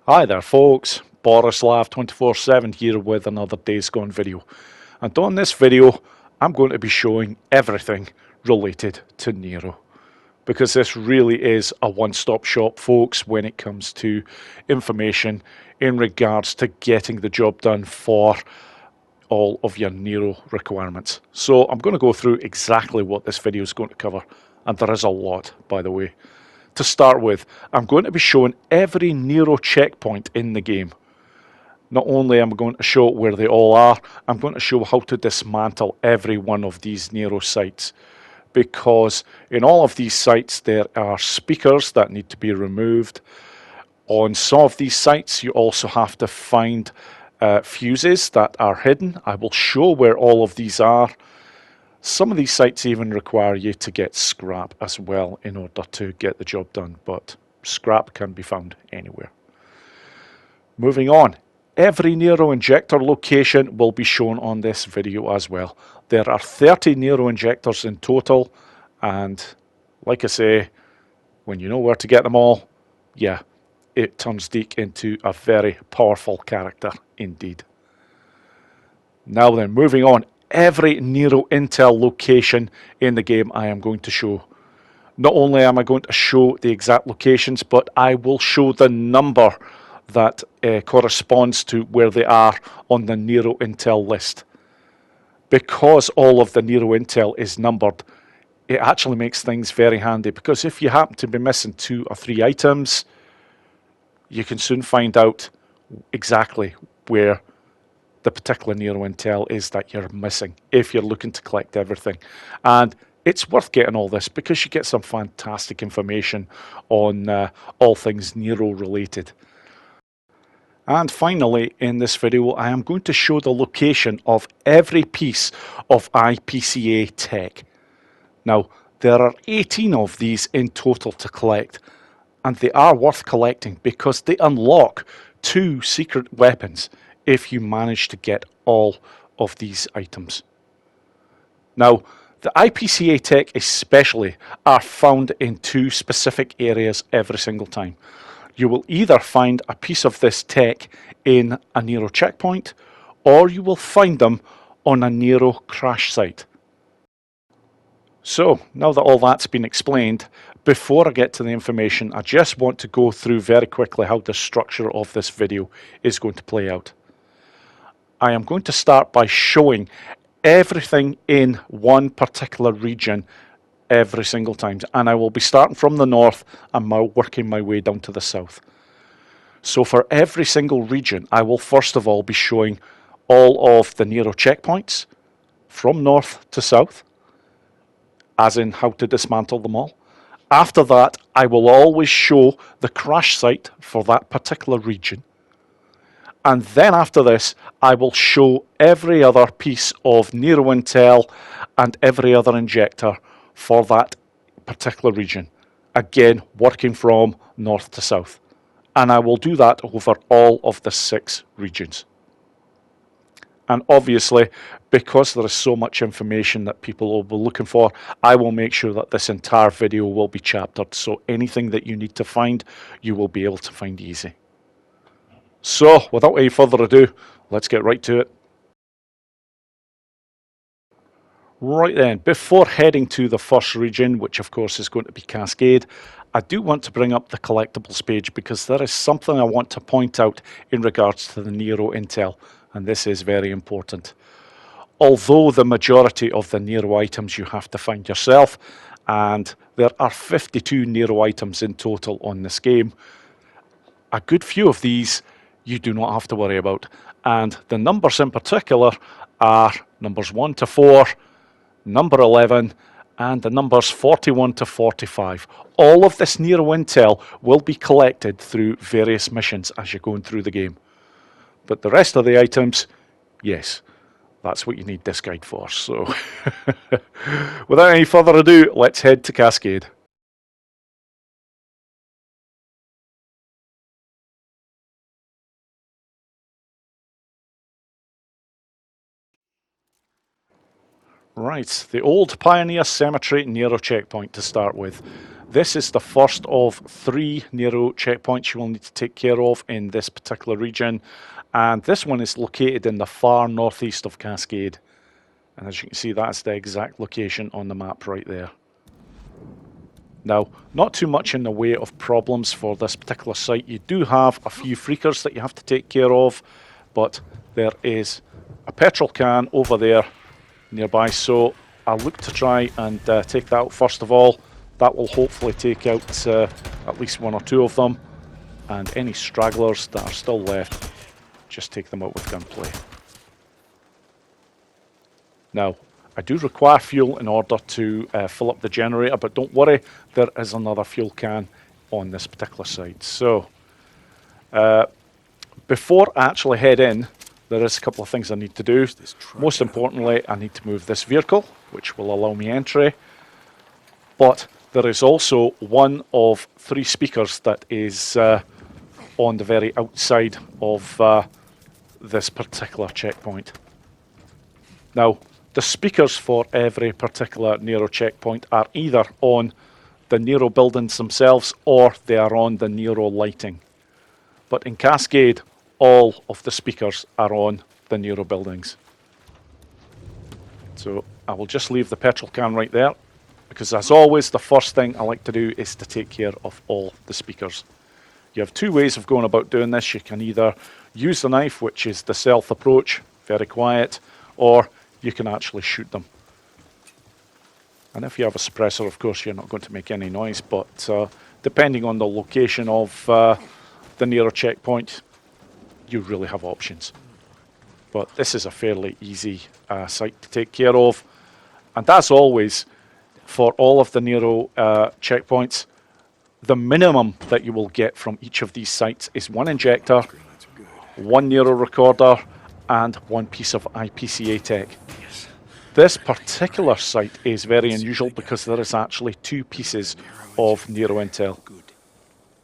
Hi there folks, Borislav247 here with another Days Gone video. And on this video I'm going to be showing everything related to Nero. Because this really is a one-stop shop folks when it comes to information in regards to getting the job done for all of your Nero requirements. So I'm going to go through exactly what this video is going to cover, and there is a lot, by the way. To start with, I'm going to be showing every Nero checkpoint in the game. Not only am I going to show where they all are, I'm going to show how to dismantle every one of these Nero sites. Because in all of these sites there are speakers that need to be removed. On some of these sites you also have to find fuses that are hidden. I will show where all of these are. Some of these sites even require you to get scrap as well in order to get the job done, but scrap can be found anywhere. Moving on, every Nero Injector location will be shown on this video as well. There are 30 Nero Injectors in total, and like I say, when you know where to get them all, yeah, it turns Deke into a very powerful character indeed. Now then, moving on, every Nero Intel location in the game I am going to show. Not only am I going to show the exact locations, but I will show the number that corresponds to where they are on the Nero Intel list. Because all of the Nero Intel is numbered, it actually makes things very handy, because if you happen to be missing 2 or 3 items, you can soon find out exactly where the particular Nero Intel is that you're missing if you're looking to collect everything. And it's worth getting all this because you get some fantastic information on all things Nero related. And finally, in this video, I am going to show the location of every piece of IPCA Tech. Now, there are 18 of these in total to collect, and they are worth collecting because they unlock 2 secret weapons if you manage to get all of these items. Now, the IPCA Tech especially are found in 2 specific areas every single time. You will either find a piece of this tech in a Nero checkpoint, or you will find them on a Nero crash site. So, now that all that's been explained, before I get to the information, I just want to go through very quickly how the structure of this video is going to play out. I am going to start by showing everything in one particular region every single time, and I will be starting from the north and working my way down to the south. So for every single region, I will first of all be showing all of the Nero checkpoints from north to south, as in how to dismantle them all. After that, I will always show the crash site for that particular region. And then after this, I will show every other piece of Nero Intel and every other injector for that particular region. Again, working from north to south. And I will do that over all of the 6 regions. And obviously, because there is so much information that people will be looking for, I will make sure that this entire video will be chaptered. So anything that you need to find, you will be able to find easy. So, without any further ado, let's get right to it. Right then, before heading to the first region, which of course is going to be Cascade, I do want to bring up the collectibles page because there is something I want to point out in regards to the Nero Intel, and this is very important. Although the majority of the Nero items you have to find yourself, and there are 52 Nero items in total on this game, a good few of these you do not have to worry about. And the numbers in particular are numbers 1 to 4, number 11, and the numbers 41 to 45. All of this Nero Intel will be collected through various missions as you're going through the game. But the rest of the items, yes, that's what you need this guide for. So, without any further ado, let's head to Cascade. Right, the old Pioneer Cemetery Nero Checkpoint to start with. This is the first of 3 Nero checkpoints you will need to take care of in this particular region, and this one is located in the far northeast of Cascade, and as you can see, that's the exact location on the map right there. Now, not too much in the way of problems for this particular site. You do have a few freakers that you have to take care of, but there is a petrol can over there nearby, so I'll look to try and take that out first of all. That will hopefully take out at least 1 or 2 of them, and any stragglers that are still left, just take them out with gunplay. Now, I do require fuel in order to fill up the generator, but don't worry, there is another fuel can on this particular site. So, before I actually head in, there is a couple of things I need to do. Most importantly, I need to move this vehicle, which will allow me entry. But there is also one of 3 speakers that is on the very outside of this particular checkpoint. Now, the speakers for every particular Nero checkpoint are either on the Nero buildings themselves or they are on the Nero lighting. But in Cascade, all of the speakers are on the Nero buildings. So I will just leave the petrol can right there, because as always, the first thing I like to do is to take care of all the speakers. You have 2 ways of going about doing this. You can either use the knife, which is the stealth approach, very quiet, or you can actually shoot them. And if you have a suppressor, of course, you're not going to make any noise, but depending on the location of the Nero checkpoint, you really have options. But this is a fairly easy site to take care of. And as always, for all of the Nero checkpoints, the minimum that you will get from each of these sites is 1 injector, 1 Nero recorder, and 1 piece of IPCA Tech. This particular site is very unusual because there is actually 2 pieces of Nero Intel.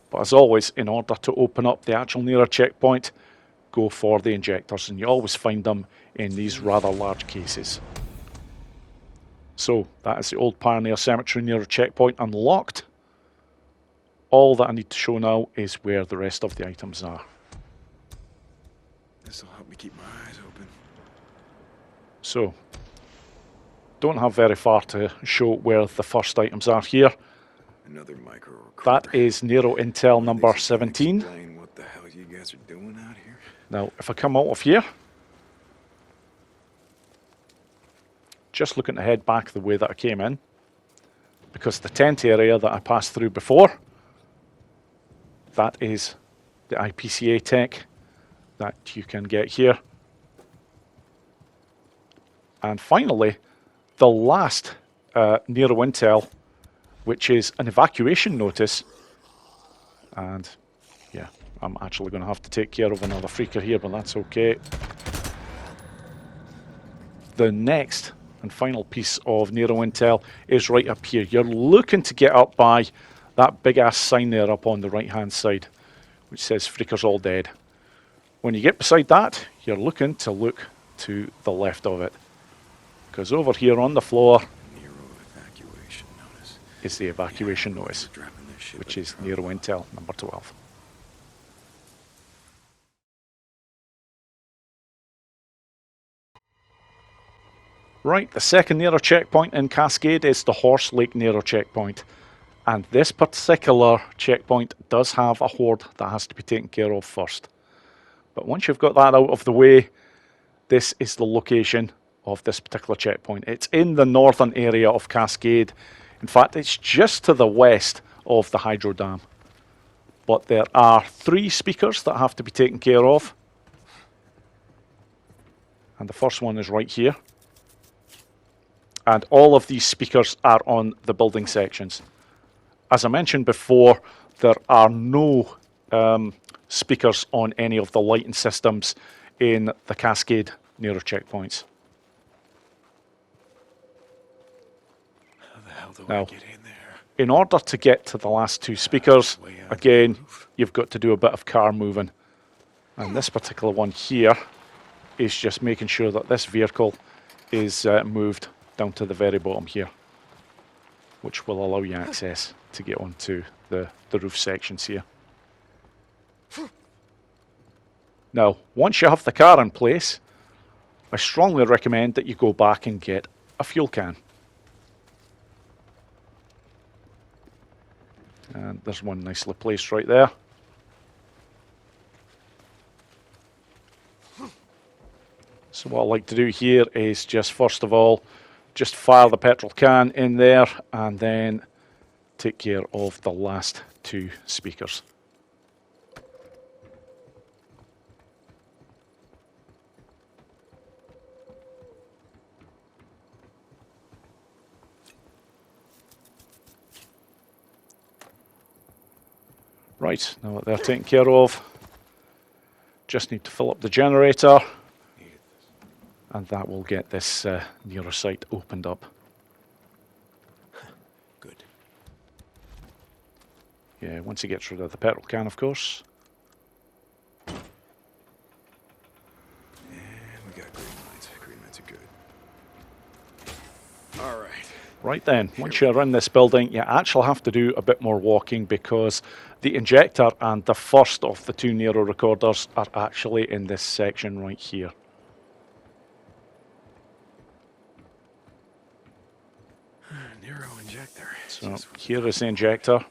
But as always, in order to open up the actual Nero checkpoint, go for the injectors, and you always find them in these rather large cases. So that is the Old Pioneer Cemetery Nero checkpoint unlocked. All that I need to show now is where the rest of the items are. This will help me keep my eyes open. So, don't have very far to show where the first items are here. Another micro recorder. That is Nero Intel number 17. Explain what the hell you guys are doing out here. Now, if I come out of here, just looking to head back the way that I came in, because the tent area that I passed through before, that is the IPCA Tech that you can get here. And finally, the last Nero Intel, which is an evacuation notice. And yeah, I'm actually going to have to take care of another freaker here, but that's okay. The next and final piece of Nero Intel is right up here. You're looking to get up by that big ass sign there up on the right hand side, which says freakers all dead. When you get beside that, you're looking to look to the left of it, because over here on the floor is the evacuation notice, which is Nero Intel number 12. Right, the second Nero checkpoint in Cascade is the Horse Lake Nero checkpoint. And this particular checkpoint does have a horde that has to be taken care of first. But once you've got that out of the way, this is the location of this particular checkpoint. It's in the northern area of Cascade. In fact, it's just to the west of the hydro dam. But there are 3 speakers that have to be taken care of. And the first one is right here. And all of these speakers are on the building sections. As I mentioned before, there are no speakers on any of the lighting systems in the Cascade Nero checkpoints. How the hell do Now, I get in there? in order to get to the last 2 speakers, again, you've got to do a bit of car moving. And this particular one here is just making sure that this vehicle is moved down to the very bottom here. which will allow you access to get onto the roof sections here. Now, once you have the car in place, I strongly recommend that you go back and get a fuel can. And there's one nicely placed right there. So what I like to do here is just first of all, just fire the petrol can in there and then take care of the last two speakers. Right, now that they're taken care of, just need to fill up the generator, and that will get this Nero site opened up. Good. Yeah, once he gets rid of the petrol can, of course. And we got green lights. Green lights are good. All right. Right then, once you're in this building, you actually have to do a bit more walking because the injector and the first of the two Nero recorders are actually in this section right here. Nero Injector. So here is the injector.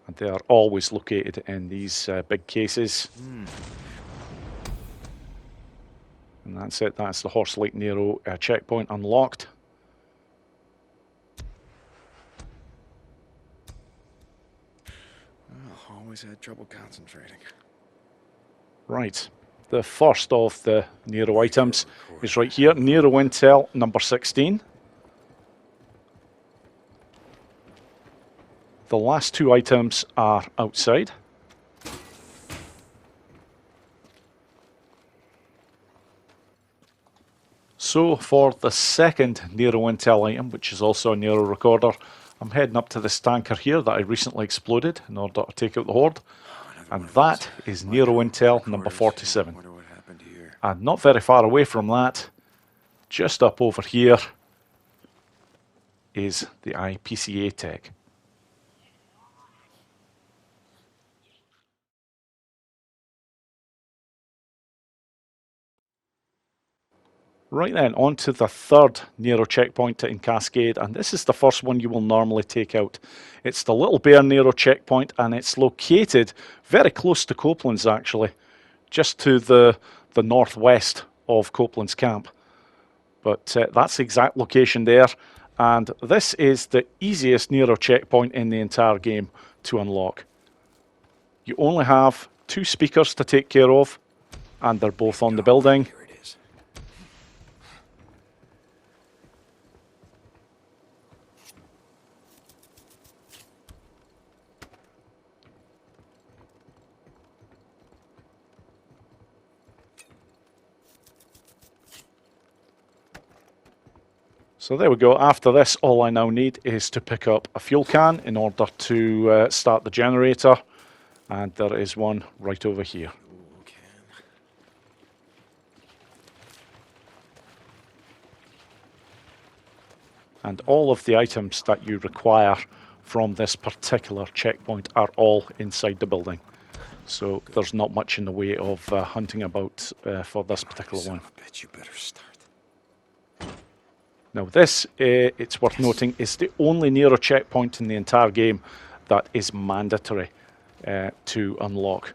And they are always located in these big cases. And that's it, that's the Horse Lake Nero checkpoint unlocked. Well, always had trouble concentrating. Right, the first of the Nero items is right here, Nero Intel number 16. The last two items are outside. So for the second Nero Intel item, which is also a Nero recorder, I'm heading up to this tanker here that I recently exploded in order to take out the horde. And that is Nero Intel number 47. And not very far away from that, just up over here, is the IPCA Tech. Right then, on to the third Nero checkpoint in Cascade, and this is the first one you will normally take out. It's the Little Bear Nero checkpoint, and it's located very close to Copeland's actually, just to the northwest of Copeland's camp. But that's the exact location there, and this is the easiest Nero checkpoint in the entire game to unlock. You only have two speakers to take care of, and they're both on the building. So there we go. After this, all I now need is to pick up a fuel can in order to start the generator. And there is one right over here. And all of the items that you require from this particular checkpoint are all inside the building. So there's not much in the way of hunting about for this particular one. I bet you better start. Now this, it's worth noting, is the only Nero checkpoint in the entire game that is mandatory to unlock.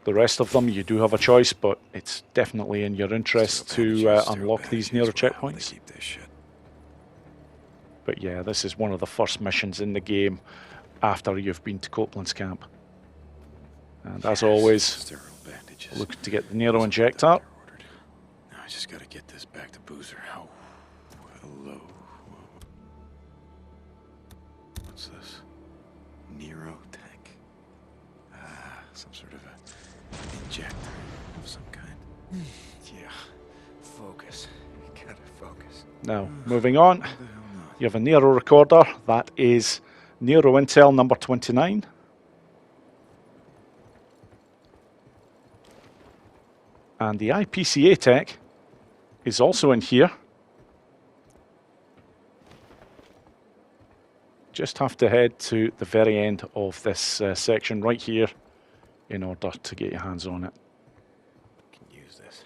The rest of them you do have a choice, but it's definitely in your interest to unlock these Nero checkpoints. But yeah, this is one of the first missions in the game after you've been to Copeland's camp. And as always, look to get the Nero injector. Now I just gotta get this back to Boozer. Oh, hello. What's this? Nero Tech. Some sort of a injector of some kind. Yeah. Focus. You gotta focus. Now, moving on, you have a Nero recorder. That is Nero Intel number 29. And the IPCA Tech is also in here. just have to head to the very end of this section right here in order to get your hands on it. Can use this.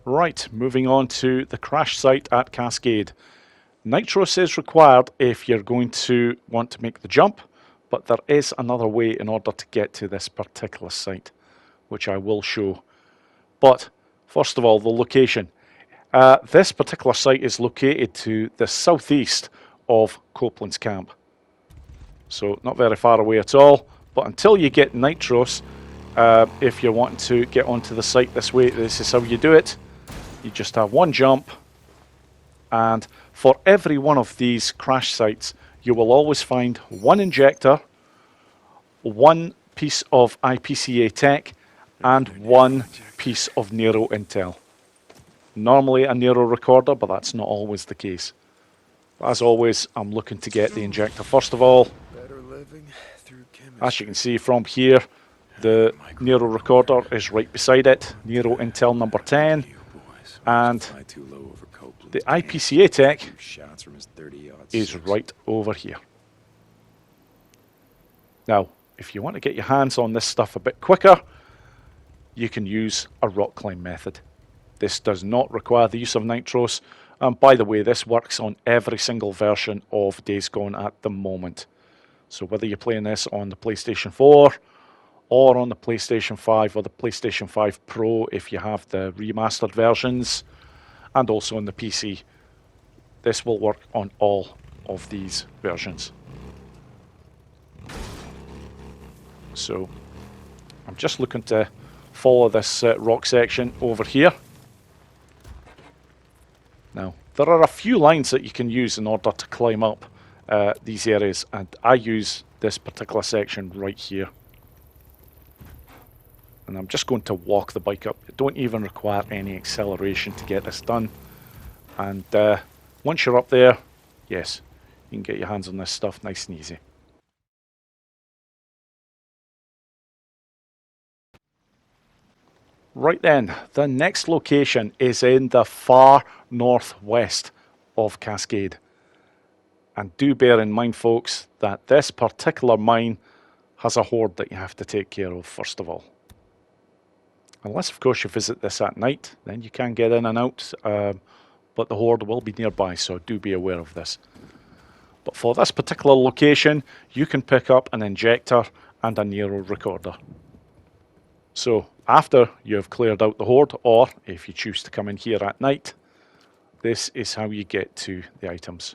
Right, moving on to the crash site at Cascade. Nitros is required if you're going to want to make the jump, but there is another way in order to get to this particular site, which I will show. But first of all, the location. This particular site is located to the southeast of Copeland's camp. So not very far away at all, but until you get Nitros, if you're wanting to get onto the site this way, this is how you do it. You just have one jump, and for every one of these crash sites, you will always find one injector, one piece of IPCA Tech, and one piece of Nero Intel. Normally a Nero recorder, but that's not always the case. But as always, I'm looking to get the injector first of all. Better living through chemistry. As you can see from here, the Nero recorder is right beside it, Nero Intel number 10, and the IPCA Tech is right over here. Now, if you want to get your hands on this stuff a bit quicker, you can use a rock climb method. This does not require the use of Nitros, and by the way, this works on every single version of Days Gone at the moment. So whether you're playing this on the PlayStation 4 or on the PlayStation 5 or the PlayStation 5 Pro if you have the remastered versions, and also on the PC, this will work on all of these versions. So I'm just looking to follow this rock section over here. Now, there are a few lines that you can use in order to climb up these areas, and I use this particular section right here. And I'm just going to walk the bike up. It don't even require any acceleration to get this done. And once you're up there, yes, you can get your hands on this stuff nice and easy. Right then, the next location is in the far northwest of Cascade. And do bear in mind, folks, that this particular mine has a horde that you have to take care of first of all. Unless, of course, you visit this at night, then you can get in and out, but the horde will be nearby, so do be aware of this. But for this particular location, you can pick up an injector and a Nero recorder. So after you've cleared out the horde, or if you choose to come in here at night, this is how you get to the items.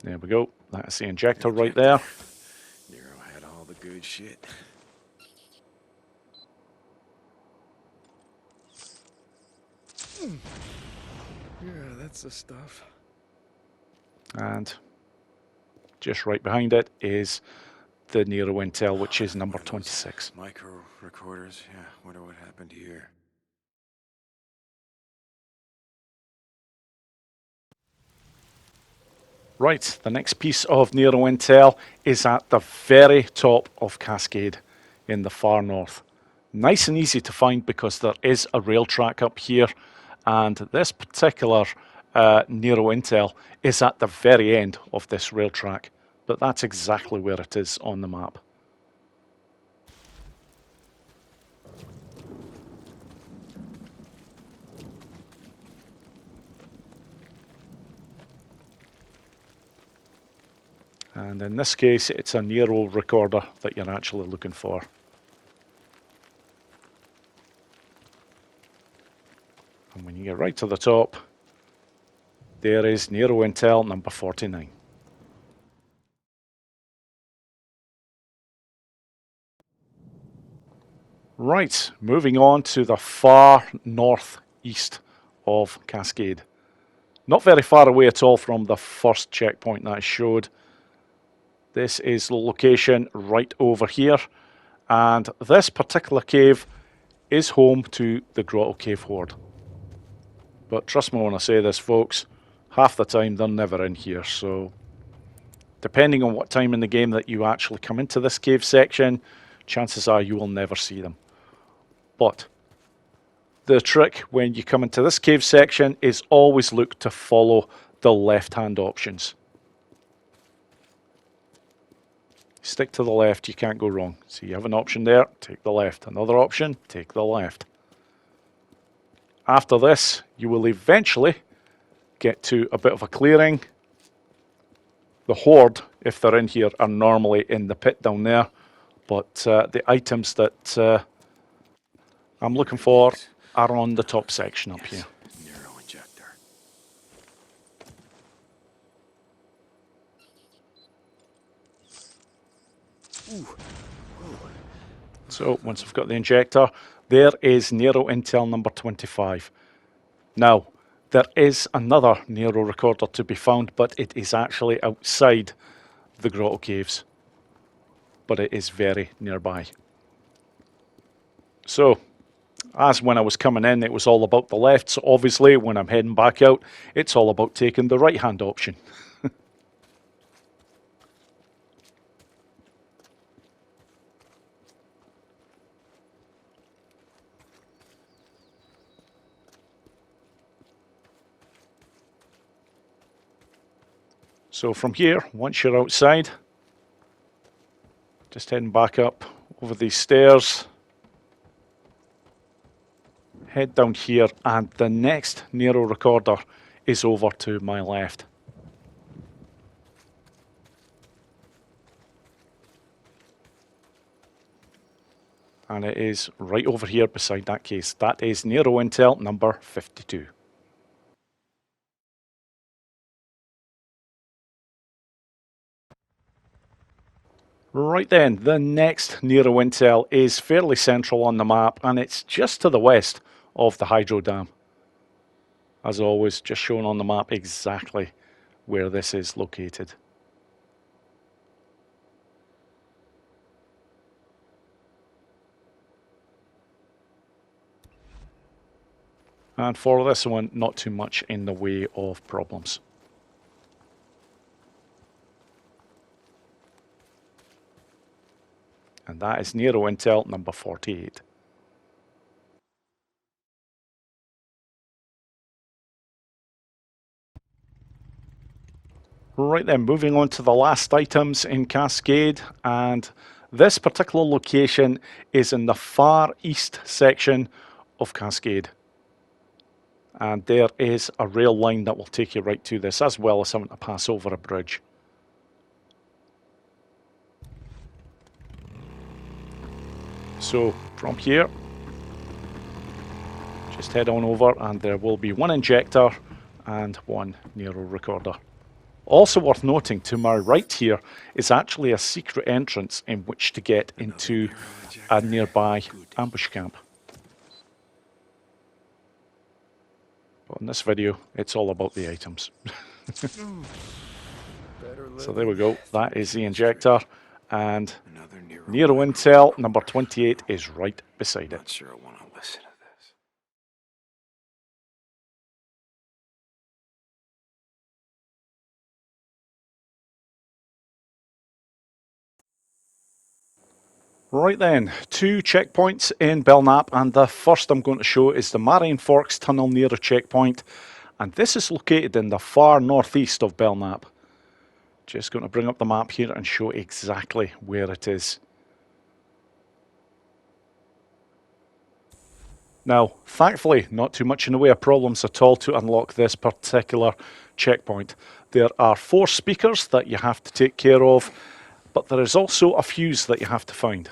There we go. That's the injector right there. Nero had all the good shit. Yeah, that's the stuff. And just right behind it is the Nero Intel, which is number 26. Micro recorders, yeah, wonder what happened here. Right, the next piece of Nero Intel is at the very top of Cascade in the far north. Nice and easy to find because there is a rail track up here, and this particular Nero Intel is at the very end of this rail track, but that's exactly where it is on the map. And in this case, it's a Nero recorder that you're actually looking for. And when you get right to the top, there is Nero Intel number 49. Right, moving on to the far northeast of Cascade. Not very far away at all from the first checkpoint that I showed. This is the location right over here, and this particular cave is home to the Grotto Cave Horde. But trust me when I say this, folks, half the time they're never in here, so depending on what time in the game that you actually come into this cave section, chances are you will never see them. But the trick when you come into this cave section is always look to follow the left-hand options. Stick to the left, you can't go wrong. So you have an option there, take the left. Another option, take the left. After this, you will eventually get to a bit of a clearing. The horde, if they're in here, are normally in the pit down there. But the items that I'm looking for are on the top section up here. Nero Injector. So once I've got the injector, there is Nero Intel number 25. Now, there is another Nero recorder to be found, but it is actually outside the grotto caves. But it is very nearby. So, as when I was coming in, it was all about the left. So obviously, when I'm heading back out, it's all about taking the right-hand option. So from here, once you're outside, just heading back up over these stairs, head down here, and the next Nero recorder is over to my left. And it is right over here beside that case. That is Nero Intel number 52. Right then, the next Nero Intel is fairly central on the map, and it's just to the west of the hydro dam. As always, just shown on the map exactly where this is located. And for this one, not too much in the way of problems. And that is Nero Intel number 48. Right then, moving on to the last items in Cascade, and this particular location is in the far east section of Cascade. And there is a rail line that will take you right to this, as well as having to pass over a bridge. So from here, just head on over and there will be one injector and one Nero recorder. Also worth noting, to my right here is actually a secret entrance in which to get into a nearby ambush camp. But in this video, it's all about the items. So there we go, that is the injector, and Nero Intel number 28 is right beside it. Not sure I want to listen to this. Right then, two checkpoints in Belknap, and the first I'm going to show is the MARION Forks Tunnel Nero Checkpoint, and this is located in the far northeast of Belknap. Just going to bring up the map here and show exactly where it is. Now, thankfully, not too much in the way of problems at all to unlock this particular checkpoint. There are 4 speakers that you have to take care of, but there is also a fuse that you have to find.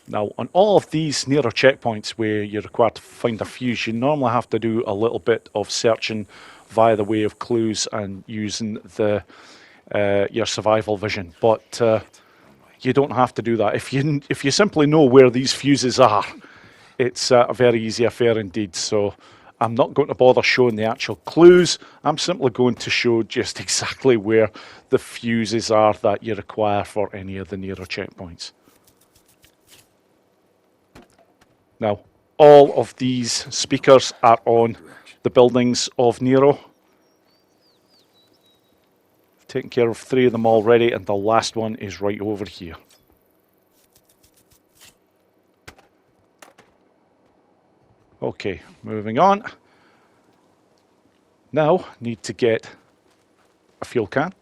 Now, on all of these Nero checkpoints where you're required to find a fuse, you normally have to do a little bit of searching via the way of clues and using the your survival vision. But you don't have to do that. If you simply know where these fuses are, it's a very easy affair indeed. So I'm not going to bother showing the actual clues. I'm simply going to show just exactly where the fuses are that you require for any of the Nero checkpoints. Now, all of these speakers are on the buildings of Nero. Taking care of 3 of them already, and the last one is right over here. Okay, moving on. Now, need to get a fuel can.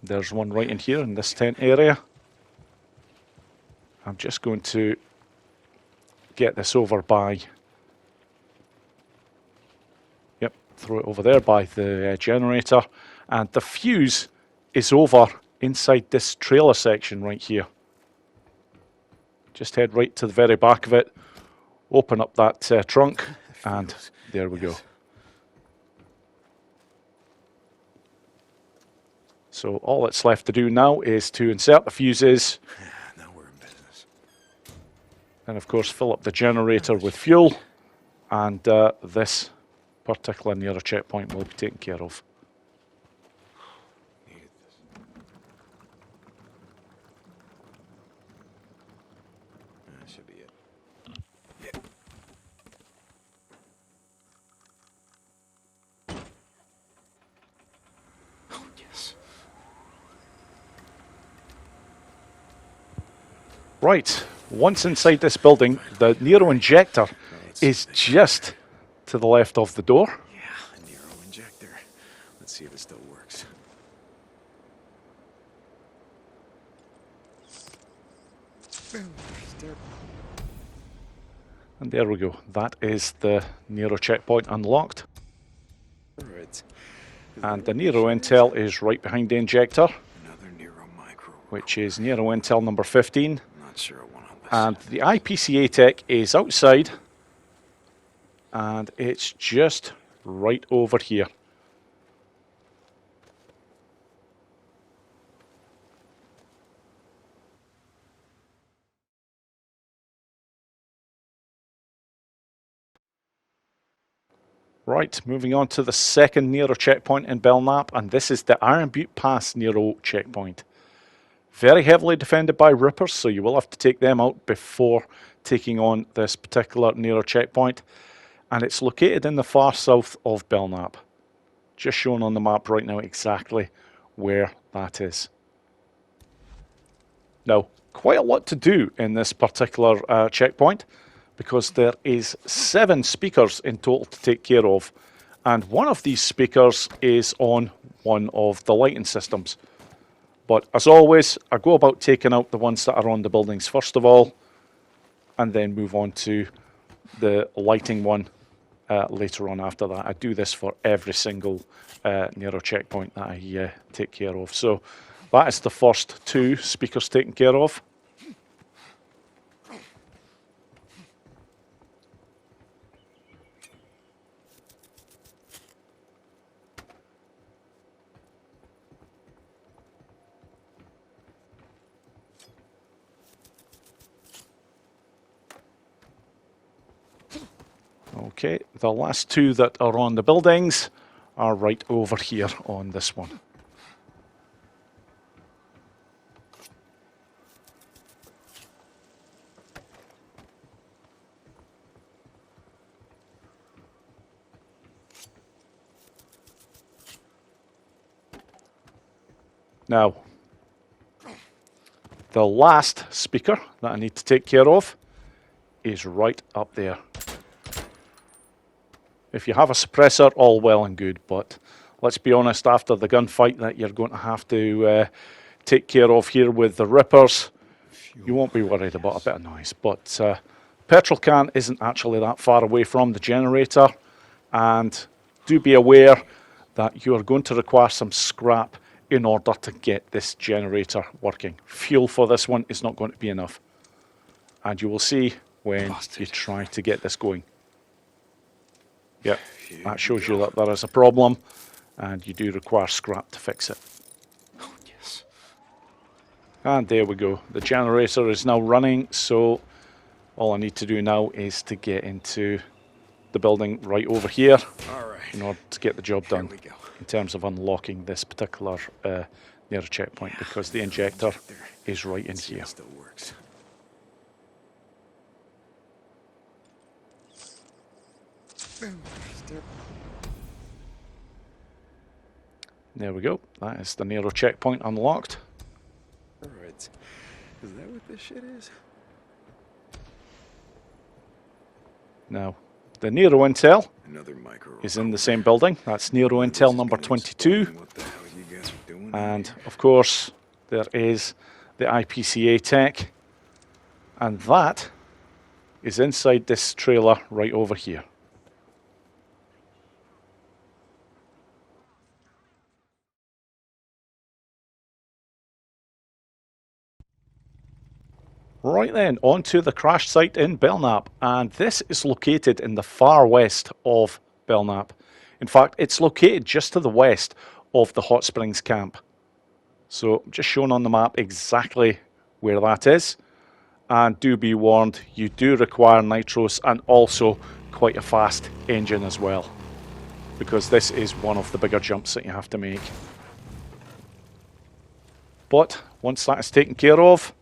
There's one right in here in this tent area. I'm just going to get this over by, yep, throw it over there by the generator. And the fuse is over inside this trailer section right here. Just head right to the very back of it, open up that trunk, and there we go. So all that's left to do now is to insert the fuses. Now we're in business. And of course fill up the generator with fuel, and this particular Nero checkpoint will be taken care of. Needed this. That should be it. Yeah. Oh, yes. Right, once inside this building, the Nero injector is just to the left of the door. Yeah, a Nero injector. Let's see if it still works. And there we go. That is the Nero checkpoint unlocked. Right. And the Nero Intel is right behind the injector, Another Nero micro. which is Nero Intel number 15. I'm not sure I want all this. And the IPCA Tech is outside, and it's just right over here. Right, moving on to the second Nero checkpoint in Belknap, and this is the Iron Butte Pass Nero checkpoint. Very heavily defended by rippers, so you will have to take them out before taking on this particular Nero checkpoint. And it's located in the far south of Belknap. Just shown on the map right now exactly where that is. Now, quite a lot to do in this particular checkpoint, because there is 7 speakers in total to take care of, and one of these speakers is on one of the lighting systems. But as always, I go about taking out the ones that are on the buildings first of all, and then move on to the lighting one later on after that. I do this for every single Nero checkpoint that I take care of. So that is the first 2 speakers taken care of. Okay, the last 2 that are on the buildings are right over here on this one. Now, the last speaker that I need to take care of is right up there. If you have a suppressor, all well and good, but let's be honest, after the gunfight that you're going to have to take care of here with the rippers, you won't be worried about a bit of noise. But petrol can isn't actually that far away from the generator, and do be aware that you are going to require some scrap in order to get this generator working. Fuel for this one is not going to be enough, and you will see when you try to get this going. Yeah, that shows you that there is a problem, and you do require scrap to fix it. Oh, yes. And there we go. The generator is now running, so all I need to do now is to get into the building right over here in order to get the job done in terms of unlocking this particular Nero checkpoint, because the injector is right in here. Still works. There we go. That is the Nero Checkpoint unlocked. Alright. Is that what this shit is? Now, the Nero Intel Another micro is in the recorder. same building. That's Nero This Intel is number gonna 22. explain what the hell you guys are doing out And, here. of course, there is the IPCA Tech. And that is inside this trailer right over here. Right then, on to the crash site in Belknap, and this is located in the far west of Belknap. In fact, it's located just to the west of the Hot Springs camp. So, just shown on the map exactly where that is. And do be warned, you do require nitros and also quite a fast engine as well, because this is one of the bigger jumps that you have to make. But once that is taken care of,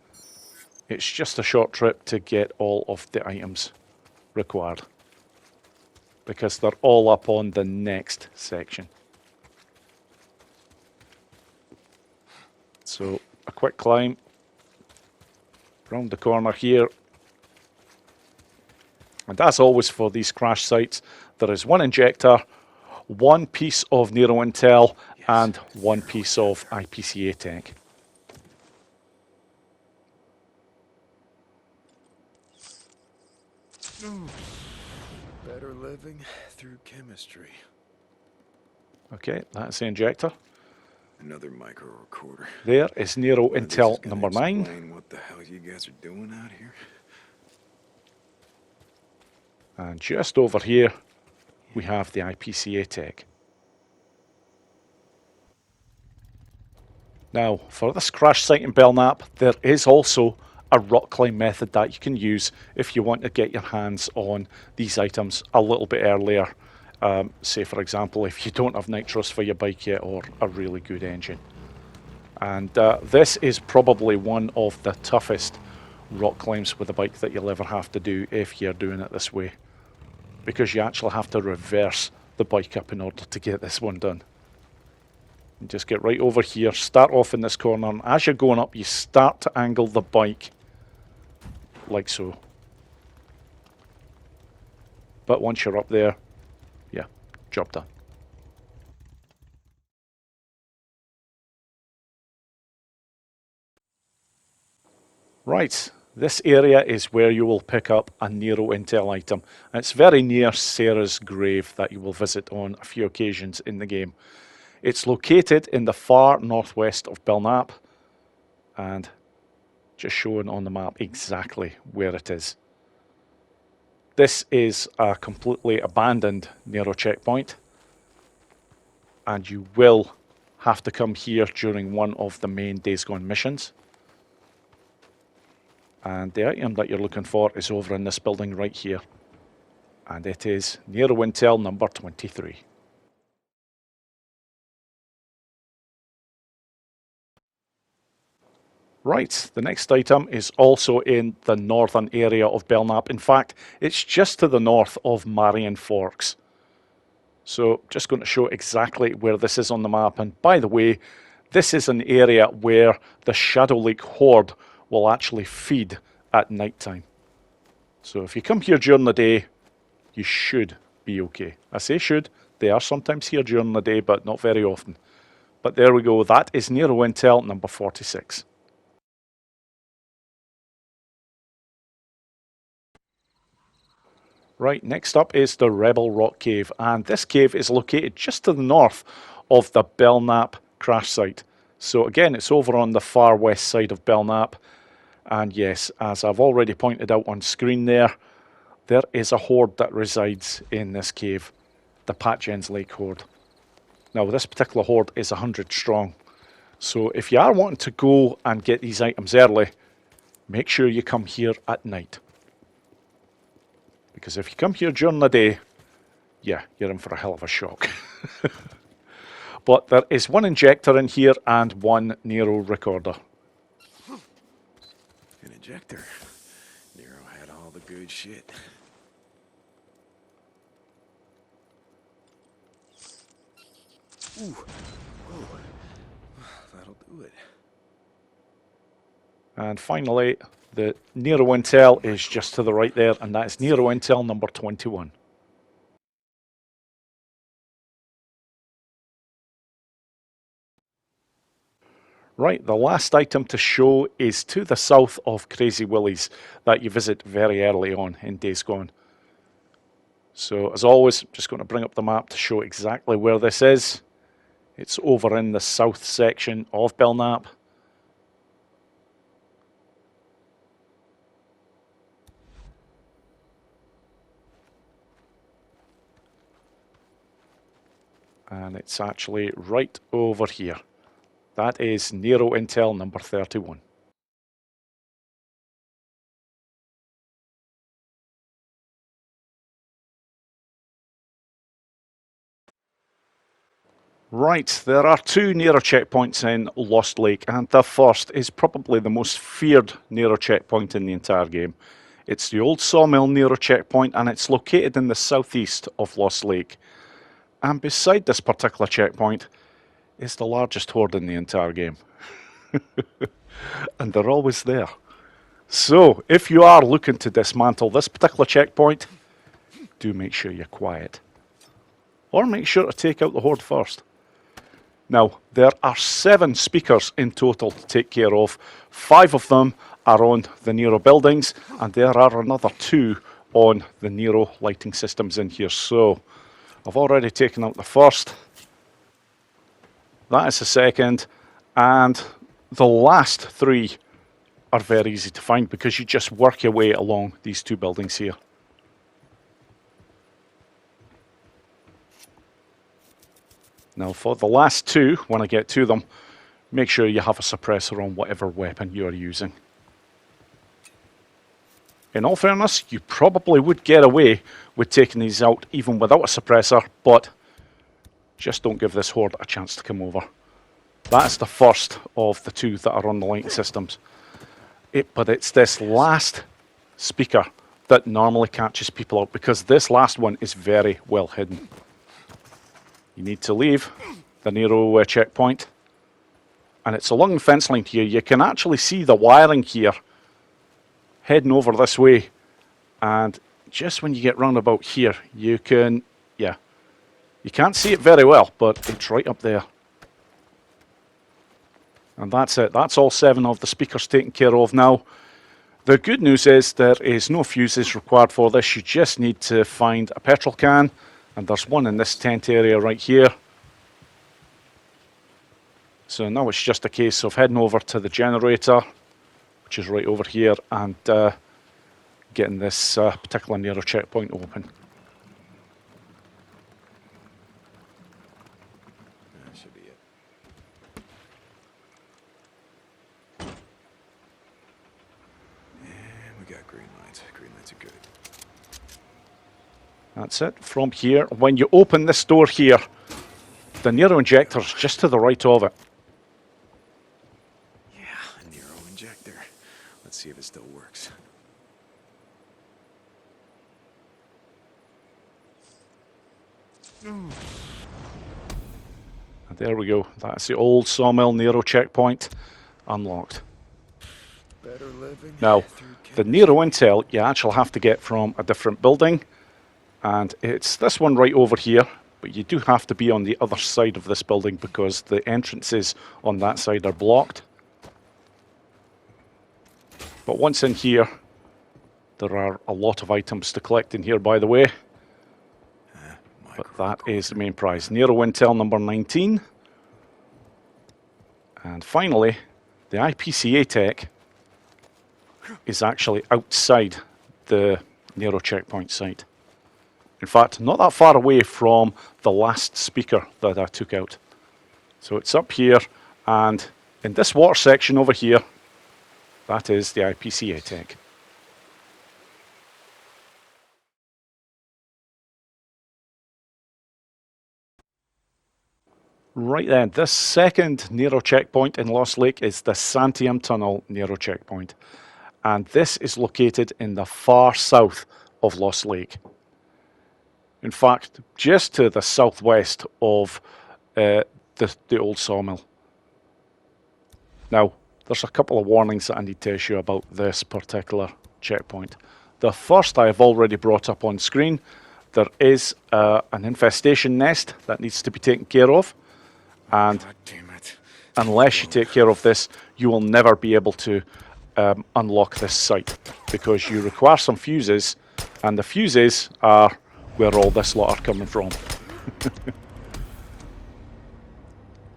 it's just a short trip to get all of the items required, because they're all up on the next section. So a quick climb round the corner here. And as always for these crash sites, there is one injector, one piece of Nero Intel, and one piece of IPCA Tech. Better living through chemistry. Okay, that's the injector. Another micro recorder. There is Nero This is Intel gonna number 9. explain what the hell you guys are doing out here. And just over here, we have the IPCA Tech. Now, for this crash site in Belknap, there is also a rock climb method that you can use if you want to get your hands on these items a little bit earlier. Say, for example, if you don't have nitros for your bike yet or a really good engine. And this is probably one of the toughest rock climbs with a bike that you'll ever have to do if you're doing it this way, because you actually have to reverse the bike up in order to get this one done. You just get right over here, start off in this corner, and as you're going up, you start to angle the bike like so. But once you're up there, yeah, job done. Right, this area is where you will pick up a Nero Intel item. And it's very near Sarah's grave that you will visit on a few occasions in the game. It's located in the far northwest of Belknap, and just showing on the map exactly where it is. This is a completely abandoned Nero checkpoint, and you will have to come here during one of the main Days Gone missions. And the item that you're looking for is over in this building right here, and it is Nero Intel number 23. Right, the next item is also in the northern area of Belknap. In fact, it's just to the north of MARION Forks. So just going to show exactly where this is on the map. And by the way, this is an area where the Shadow Lake Horde will actually feed at night time. So if you come here during the day, you should be okay. I say should, they are sometimes here during the day, but not very often. But there we go, that is Nero Intel number 46. Right, next up is the Rebel Rock Cave, and this cave is located just to the north of the Belknap crash site. So again, it's over on the far west side of Belknap, and yes, as I've already pointed out on screen there is a horde that resides in this cave, the Patjens Lake Horde. Now this particular horde is 100 strong, so if you are wanting to go and get these items early, make sure you come here at night. Because if you come here during the day, yeah, you're in for a hell of a shock. But there is one injector in here and one Nero recorder. An injector. Nero had all the good shit. Ooh, That'll do it. And finally, the Nero Intel is just to the right there, and that's Nero Intel number 21. Right, the last item to show is to the south of Crazy Willie's that you visit very early on in Days Gone. So, as always, I'm just going to bring up the map to show exactly where this is. It's over in the south section of Belknap. And it's actually right over here. That is Nero Intel number 31. Right, there are two Nero checkpoints in Lost Lake, and the first is probably the most feared Nero checkpoint in the entire game. It's the old sawmill Nero checkpoint, and it's located in the southeast of Lost Lake. And beside this particular checkpoint is the largest horde in the entire game. And they're always there. So, if you are looking to dismantle this particular checkpoint, do make sure you're quiet. Or make sure to take out the horde first. Now, there are 7 speakers in total to take care of. 5 of them are on the Nero buildings, and there are another 2 on the Nero lighting systems in here. So, I've already taken out the first. That is the second. And the last 3 are very easy to find because you just work your way along these 2 buildings here. Now for the last 2, when I get to them, make sure you have a suppressor on whatever weapon you are using. In all fairness, you probably would get away with taking these out even without a suppressor, but just don't give this horde a chance to come over. That's the first of the 2 that are on the lighting systems. But it's this last speaker that normally catches people out, because this last one is very well hidden. You need to leave the Nero checkpoint, and it's along the fence line here. You can actually see the wiring here heading over this way, and just when you get round about here, you can, yeah, you can't see it very well, but it's right up there. And that's it. That's all 7 of the speakers taken care of now. The good news is there is no fuses required for this. You just need to find a petrol can, and there's one in this tent area right here. So now it's just a case of heading over to the generator, which is right over here, and getting this particular Nero checkpoint open. That should be it. And we got green lights. Green lights are good. That's it. From here, when you open this door here, the Nero injector is just to the right of it. Yeah, a Nero injector. Let's see if it still works. And there we go. That's the old sawmill Nero checkpoint unlocked. Better living. Now, the Nero Intel you actually have to get from a different building, and it's this one right over here, but you do have to be on the other side of this building because the entrances on that side are blocked. But once in here, there are a lot of items to collect in here, by the way. But that is the main prize. Nero Intel number 19. And finally, the IPCA Tech is actually outside the Nero checkpoint site. In fact, not that far away from the last speaker that I took out. So it's up here, and in this water section over here, that is the IPCA Tech. Right then, this second Nero checkpoint in Lost Lake is the Santiam Tunnel Nero checkpoint. And this is located in the far south of Lost Lake. In fact, just to the southwest of the the old sawmill. Now, there's a couple of warnings that I need to issue about this particular checkpoint. The first I have already brought up on screen. There is an infestation nest that needs to be taken care of, and God damn it. unless you take care of this, you will never be able to unlock this site, because you require some fuses, and the fuses are where all this lot are coming from.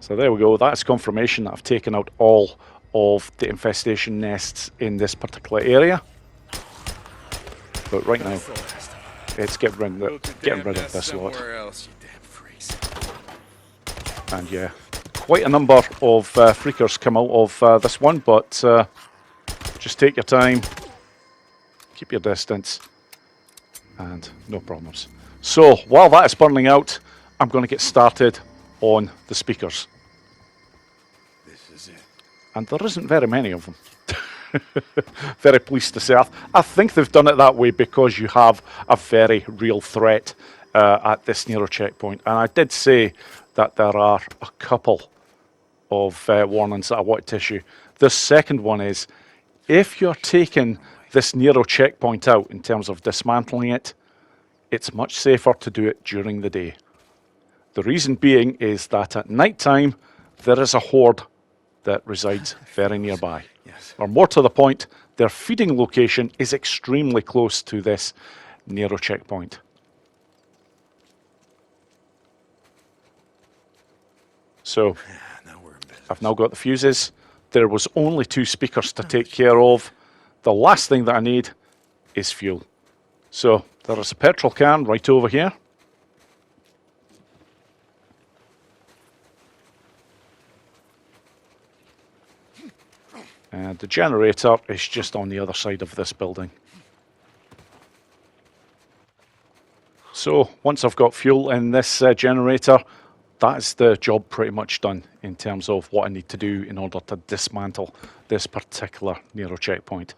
So there we go, that's confirmation that I've taken out all of the infestation nests in this particular area. But right now, it's getting rid of this lot. Else, you damn freaks. And yeah, quite a number of freakers come out of this one, but just take your time, keep your distance, and no problems. So while that is burning out, I'm going to get started on the speakers. This is it. And there isn't very many of them. Very pleased to say. I think they've done it that way because you have a very real threat at this Nero checkpoint. And I did say that there are a couple of warnings that I wanted to issue. The second one is, if you're taking this Nero checkpoint out in terms of dismantling it, it's much safer to do it during the day. The reason being is that at night time, there is a horde that resides very nearby. Yes. Or more to the point, their feeding location is extremely close to this Nero checkpoint. So, Now we're in business. I've now got the fuses. There was only 2 speakers to take care of. The last thing that I need is fuel. So, there is a petrol can right over here. And the generator is just on the other side of this building. So once I've got fuel in this generator, that's the job pretty much done in terms of what I need to do in order to dismantle this particular Nero checkpoint.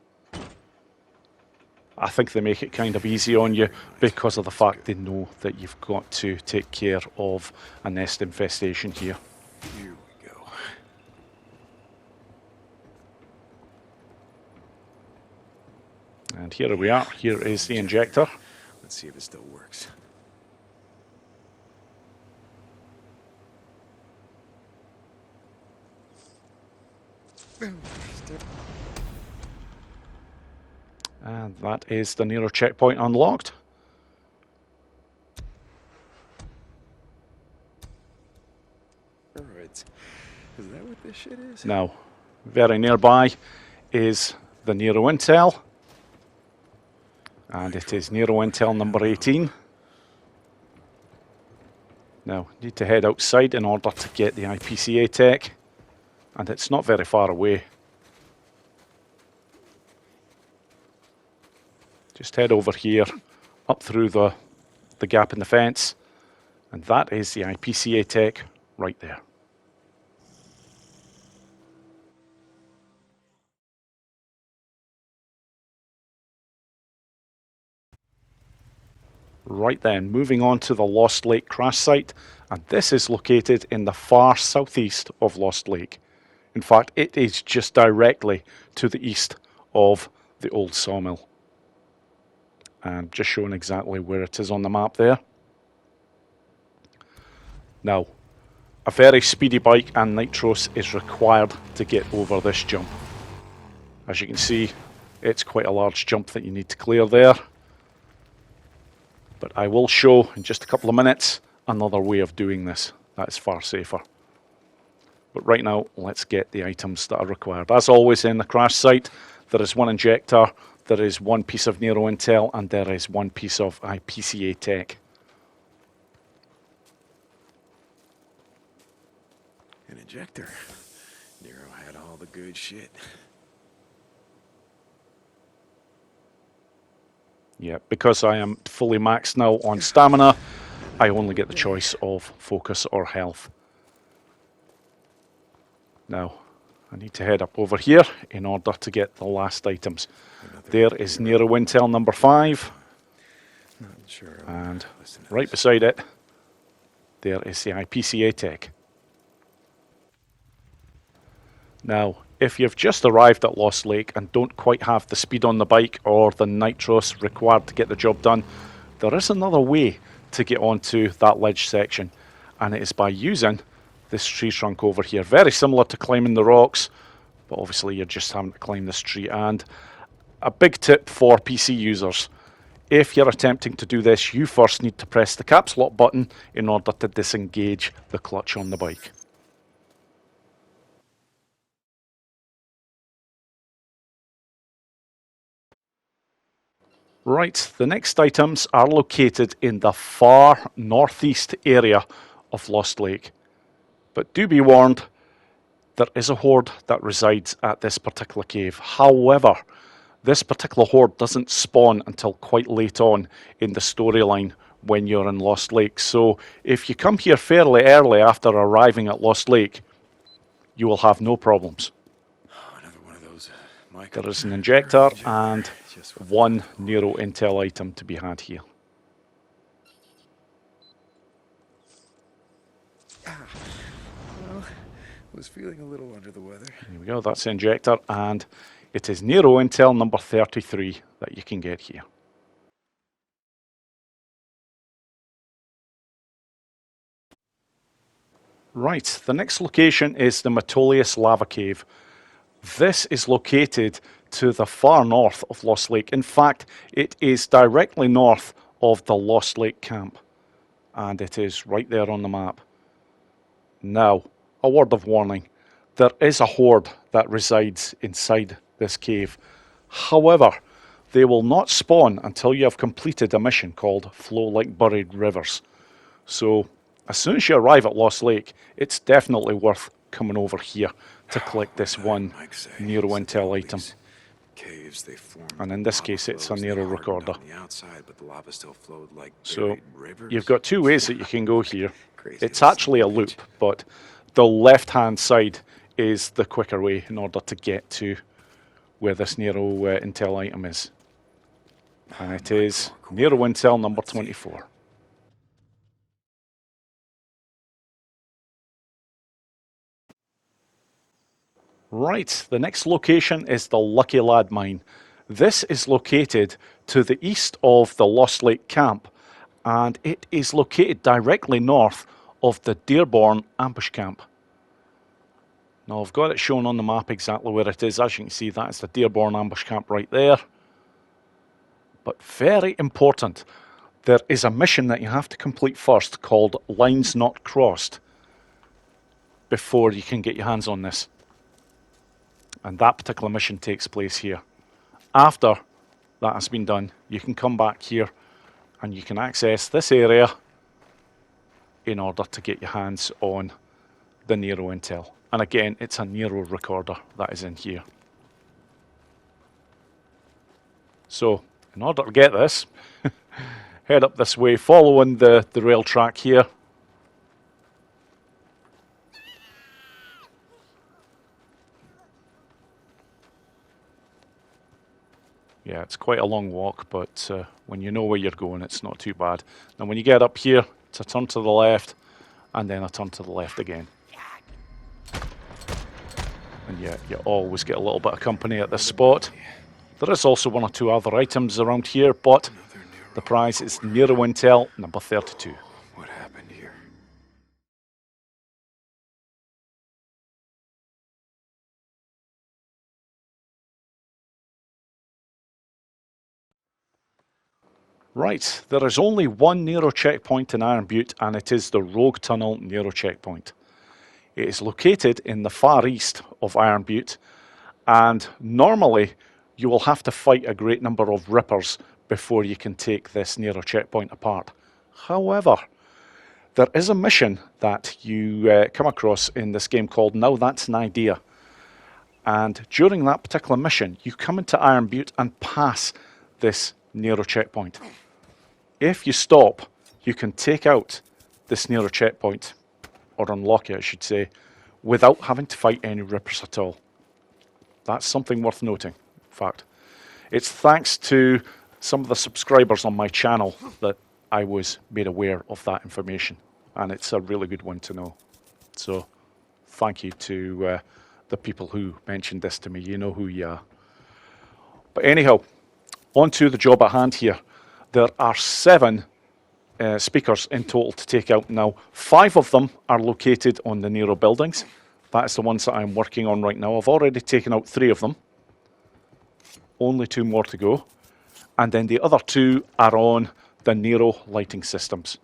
I think they make it kind of easy on you because of the fact they know that you've got to take care of a nest infestation here. Here we go. And here we are. Here is the injector. Let's see if it still works. And that is the Nero checkpoint unlocked. Alright. Is that what this shit is? Now, very nearby is the Nero Intel. And it is Nero Intel number 18. Now, need to head outside in order to get the IPCA Tech. And it's not very far away. Just head over here, up through the gap in the fence. And that is the IPCA Tech right there. Right then, moving on to the Lost Lake crash site, and this is located in the far southeast of Lost Lake. In fact, it is just directly to the east of the old sawmill. And just showing exactly where it is on the map there. Now, a very speedy bike and nitros is required to get over this jump. As you can see, it's quite a large jump that you need to clear there. But I will show in just a couple of minutes another way of doing this that is far safer. But right now, let's get the items that are required. As always in the crash site, there is one injector, there is one piece of Nero Intel, and there is one piece of IPCA Tech. An injector. Nero had all the good shit. Yeah, because I am fully maxed now on stamina, I only get the choice of focus or health. Now, I need to head up over here in order to get the last items. There is Nero Intel number 5. Not sure. And right beside it, there is the IPCA Tech. Now, if you've just arrived at Lost Lake and don't quite have the speed on the bike or the nitros required to get the job done, there is another way to get onto that ledge section, and it is by using this tree trunk over here. Very similar to climbing the rocks, but obviously you're just having to climb this tree. And a big tip for PC users: if you're attempting to do this, you first need to press the caps lock button in order to disengage the clutch on the bike. Right, the next items are located in the far northeast area of Lost Lake. But do be warned, there is a horde that resides at this particular cave. However, this particular horde doesn't spawn until quite late on in the storyline when you're in Lost Lake. So if you come here fairly early after arriving at Lost Lake, you will have no problems. Another one of those. There is an injector and one Nero Intel item to be had here. Well, was feeling a little under the weather. Here we go, that's the injector, and it is Nero Intel number 33 that you can get here. Right, the next location is the Metolius Lava Cave. This is located to the far north of Lost Lake. In fact, it is directly north of the Lost Lake camp, and it is right there on the map. Now, a word of warning: there is a horde that resides inside this cave. However, they will not spawn until you have completed a mission called Flow Like Buried Rivers. So, as soon as you arrive at Lost Lake, it's definitely worth coming over here to collect this one Nero Intel item. And in this case, it's a Nero recorder. So, you've got two ways that you can go here. It's actually a loop, but the left-hand side is the quicker way in order to get to where this Nero Intel item is. And it is Nero Intel number 24. Right, the next location is the Lucky Lad Mine. This is located to the east of the Lost Lake camp, and it is located directly north of the Dearborn ambush camp. Now, I've got it shown on the map exactly where it is. As you can see, that is the Dearborn ambush camp right there. But very important, there is a mission that you have to complete first called Lines Not Crossed before you can get your hands on this. And that particular mission takes place here. After that has been done, you can come back here and you can access this area in order to get your hands on the Nero Intel. And again, it's a Nero recorder that is in here. So, in order to get this, head up this way, following the rail track here. Yeah, it's quite a long walk, but when you know where you're going, it's not too bad. And when you get up here, it's a turn to the left, and then a turn to the left again. And yeah, you always get a little bit of company at this spot. There is also one or two other items around here, but the prize is Nero Intel number 32. What happened here? Right, there is only one Nero checkpoint in Iron Butte, and it is the Rogue Tunnel Nero Checkpoint. It is located in the far east of Iron Butte, and normally you will have to fight a great number of rippers before you can take this Nero checkpoint apart. However, there is a mission that you come across in this game called Now That's an Idea. And during that particular mission, you come into Iron Butte and pass this Nero checkpoint. If you stop, you can take out this Nero checkpoint, or unlock it, I should say, without having to fight any rippers at all. That's something worth noting. In fact, it's thanks to some of the subscribers on my channel that I was made aware of that information, and it's a really good one to know. So, thank you to the people who mentioned this to me. You know who you are. But anyhow, on to the job at hand here. There are 7 speakers in total to take out now. 5 of them are located on the Nero buildings. That's the ones that I'm working on right now. I've already taken out 3 of them. Only 2 more to go. And then the other 2 are on the Nero lighting systems.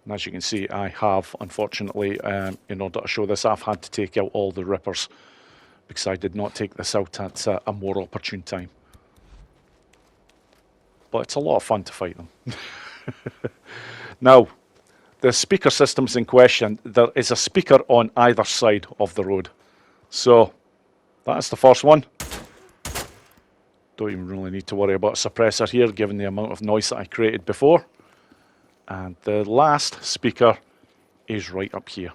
And as you can see, I have, unfortunately, in order to show this, I've had to take out all the rippers because I did not take this out at a more opportune time. But it's a lot of fun to fight them. Now, the speaker systems in question, there is a speaker on either side of the road. So, that's the first one. Don't even really need to worry about a suppressor here, given the amount of noise that I created before. And the last speaker is right up here.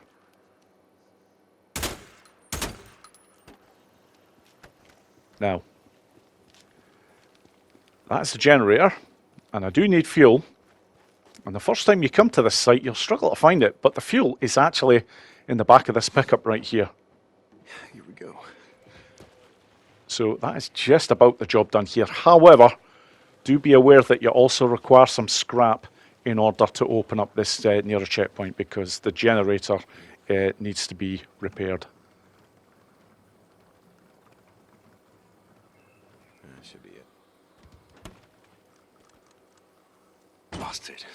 Now, that's the generator, and I do need fuel. And the first time you come to this site, you'll struggle to find it, but the fuel is actually in the back of this pickup right here. Here we go. So that is just about the job done here. However, do be aware that you also require some scrap in order to open up this Nero checkpoint, because the generator needs to be repaired. That should be it. Lost it.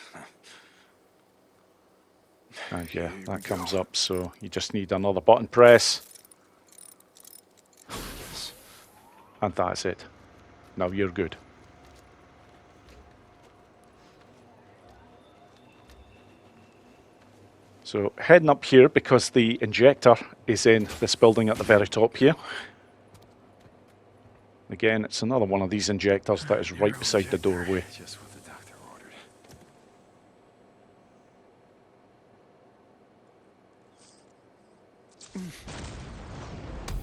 And yeah, that comes up, so you just need another button press. Yes. And that's it. Now you're good. So heading up here, because the injector is in this building at the very top here. Again, it's another one of these injectors that is right beside the doorway. Just what the doctor ordered.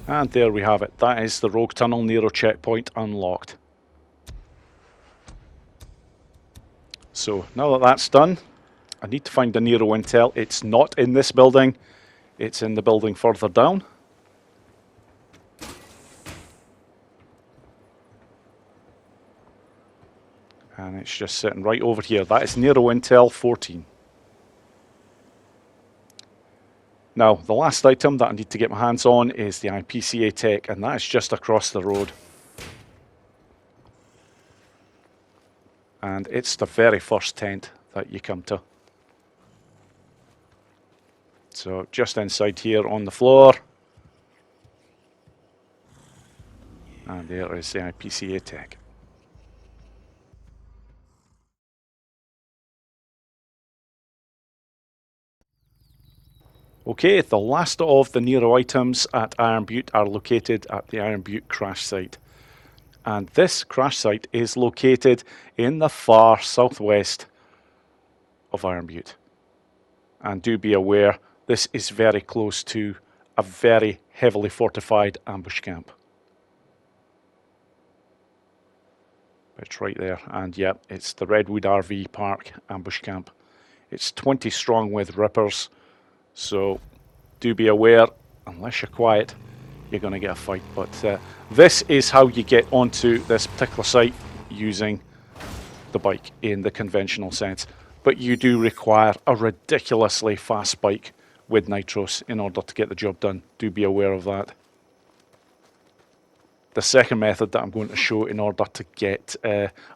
And there we have it. That is the Rogue Tunnel Nero checkpoint unlocked. So now that that's done, I need to find the Nero Intel. It's not in this building. It's in the building further down. And it's just sitting right over here. That is Nero Intel 14. Now, the last item that I need to get my hands on is the IPCA Tech, and that is just across the road. And it's the very first tent that you come to. So just inside here on the floor. And there is the IPCA Tech. Okay, the last of the Nero items at Iron Butte are located at the Iron Butte crash site. And this crash site is located in the far southwest of Iron Butte. And do be aware, this is very close to a very heavily fortified ambush camp. It's right there, and yep, it's the Redwood RV Park ambush camp. It's 20 strong with rippers. So do be aware, unless you're quiet, you're going to get a fight. But this is how you get onto this particular site using the bike in the conventional sense. But you do require a ridiculously fast bike with nitros in order to get the job done. Do be aware of that. The second method that I'm going to show in order to get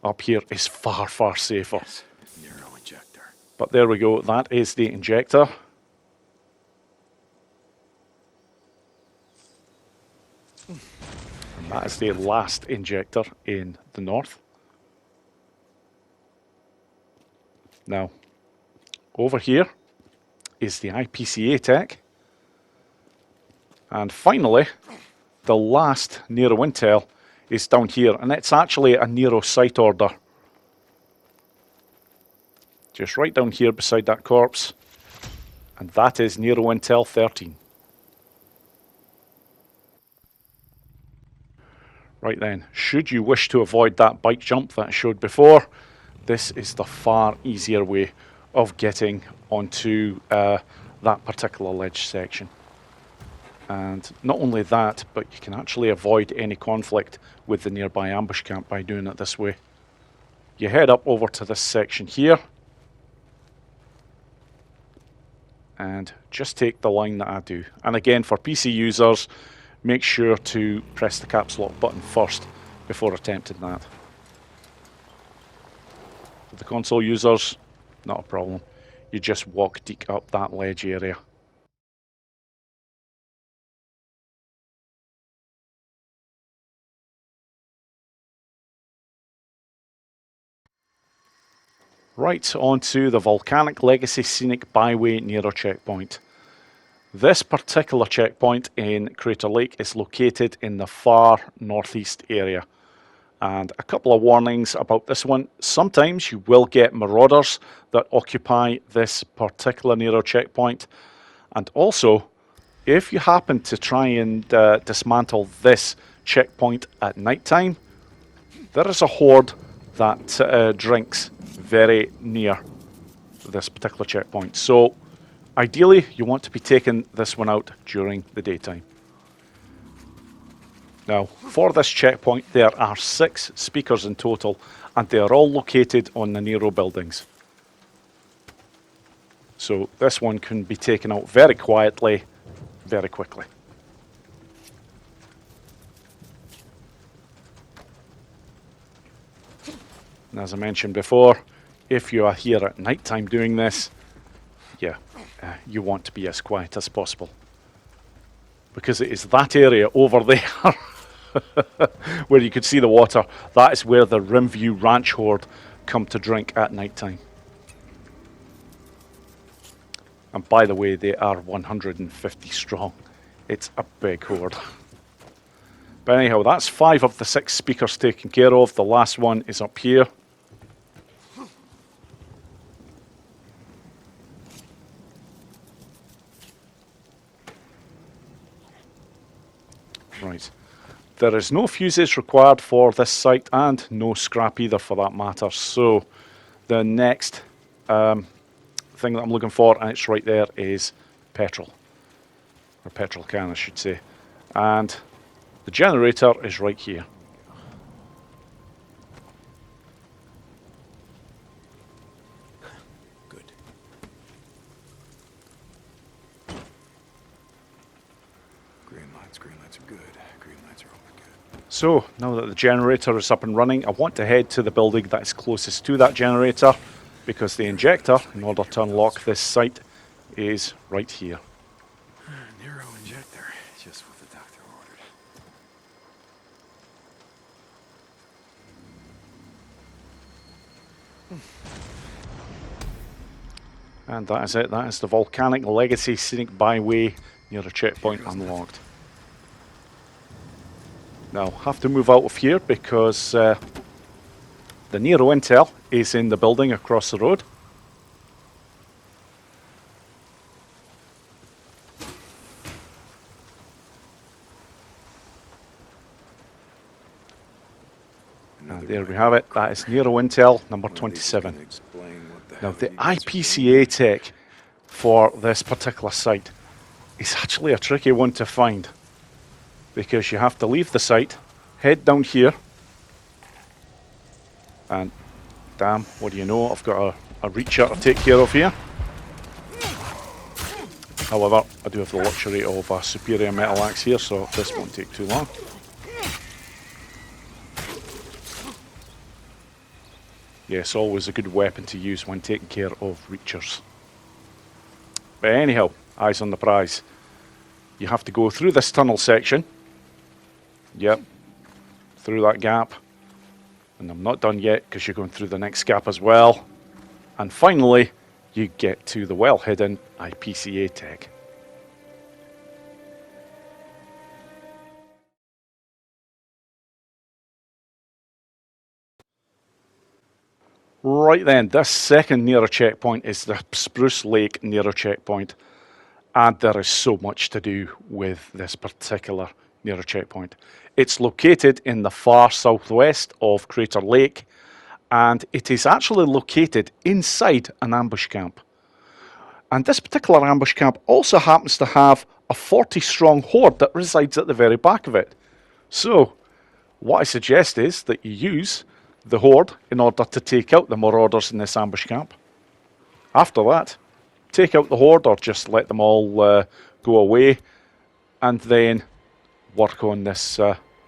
up here is far, far safer. Yes. Nero Injector. But there we go. That is the injector. And that is the last injector in the north. Now, over here is the IPCA Tech. And finally, the last Nero Intel is down here, and it's actually a Nero site order. Just right down here beside that corpse. And that is Nero Intel 13. Right then, should you wish to avoid that bike jump that I showed before, this is the far easier way of getting onto that particular ledge section. And not only that, but you can actually avoid any conflict with the nearby ambush camp by doing it this way. You head up over to this section here, and just take the line that I do. And again, for PC users, make sure to press the caps lock button first before attempting that. For the console users, not a problem. You just walk deep up that ledge area. Right, on to the Volcanic Legacy Scenic Byway Nero Checkpoint. This particular checkpoint in Crater Lake is located in the far northeast area. And a couple of warnings about this one. Sometimes you will get marauders that occupy this particular Nero checkpoint. And also, if you happen to try and dismantle this checkpoint at night time, there is a horde that drinks very near this particular checkpoint. So ideally you want to be taking this one out during the daytime. Now for this checkpoint there are 6 speakers in total, and they are all located on the Nero buildings. So this one can be taken out very quietly, very quickly. And as I mentioned before, if you are here at night time doing this, you want to be as quiet as possible. Because it is that area over there where you could see the water. That is where the Rimview Ranch horde come to drink at night time. And by the way, they are 150 strong. It's a big horde. But anyhow, that's 5 of the 6 speakers taken care of. The last one is up here. Right. There is no fuses required for this site, and no scrap either for that matter. So the next thing that I'm looking for, and it's right there, is petrol. Or petrol can, I should say. And the generator is right here. Good. Green lights are good. Green lights are always good. So now that the generator is up and running, I want to head to the building that is closest to that generator, because the injector, in order to unlock this site, is right here. Nero Injector, just what the doctor ordered. And that is it. That is the Volcanic Legacy Scenic Byway Nero Checkpoint unlocked. Now, have to move out of here because the Nero Intel is in the building across the road. And there we have it. That is Nero Intel number 27. Now, the IPCA Tech for this particular site is actually a tricky one to find, because you have to leave the site, head down here, and damn, what do you know, I've got a reacher to take care of here. However, I do have the luxury of a superior metal axe here, so this won't take too long. Yes, always a good weapon to use when taking care of reachers. But anyhow, eyes on the prize. You have to go through this tunnel section. Yep, through that gap. And I'm not done yet, because you're going through the next gap as well. And finally, you get to the well-hidden IPCA Tech. Right then, this second Nero checkpoint is the Spruce Lake Nero checkpoint. And there is so much to do with this particular Nero checkpoint. It's located in the far southwest of Crater Lake, and it is actually located inside an ambush camp. And this particular ambush camp also happens to have a 40-strong horde that resides at the very back of it. So, what I suggest is that you use the horde in order to take out the marauders in this ambush camp. After that, take out the horde or just let them all go away, and then work on this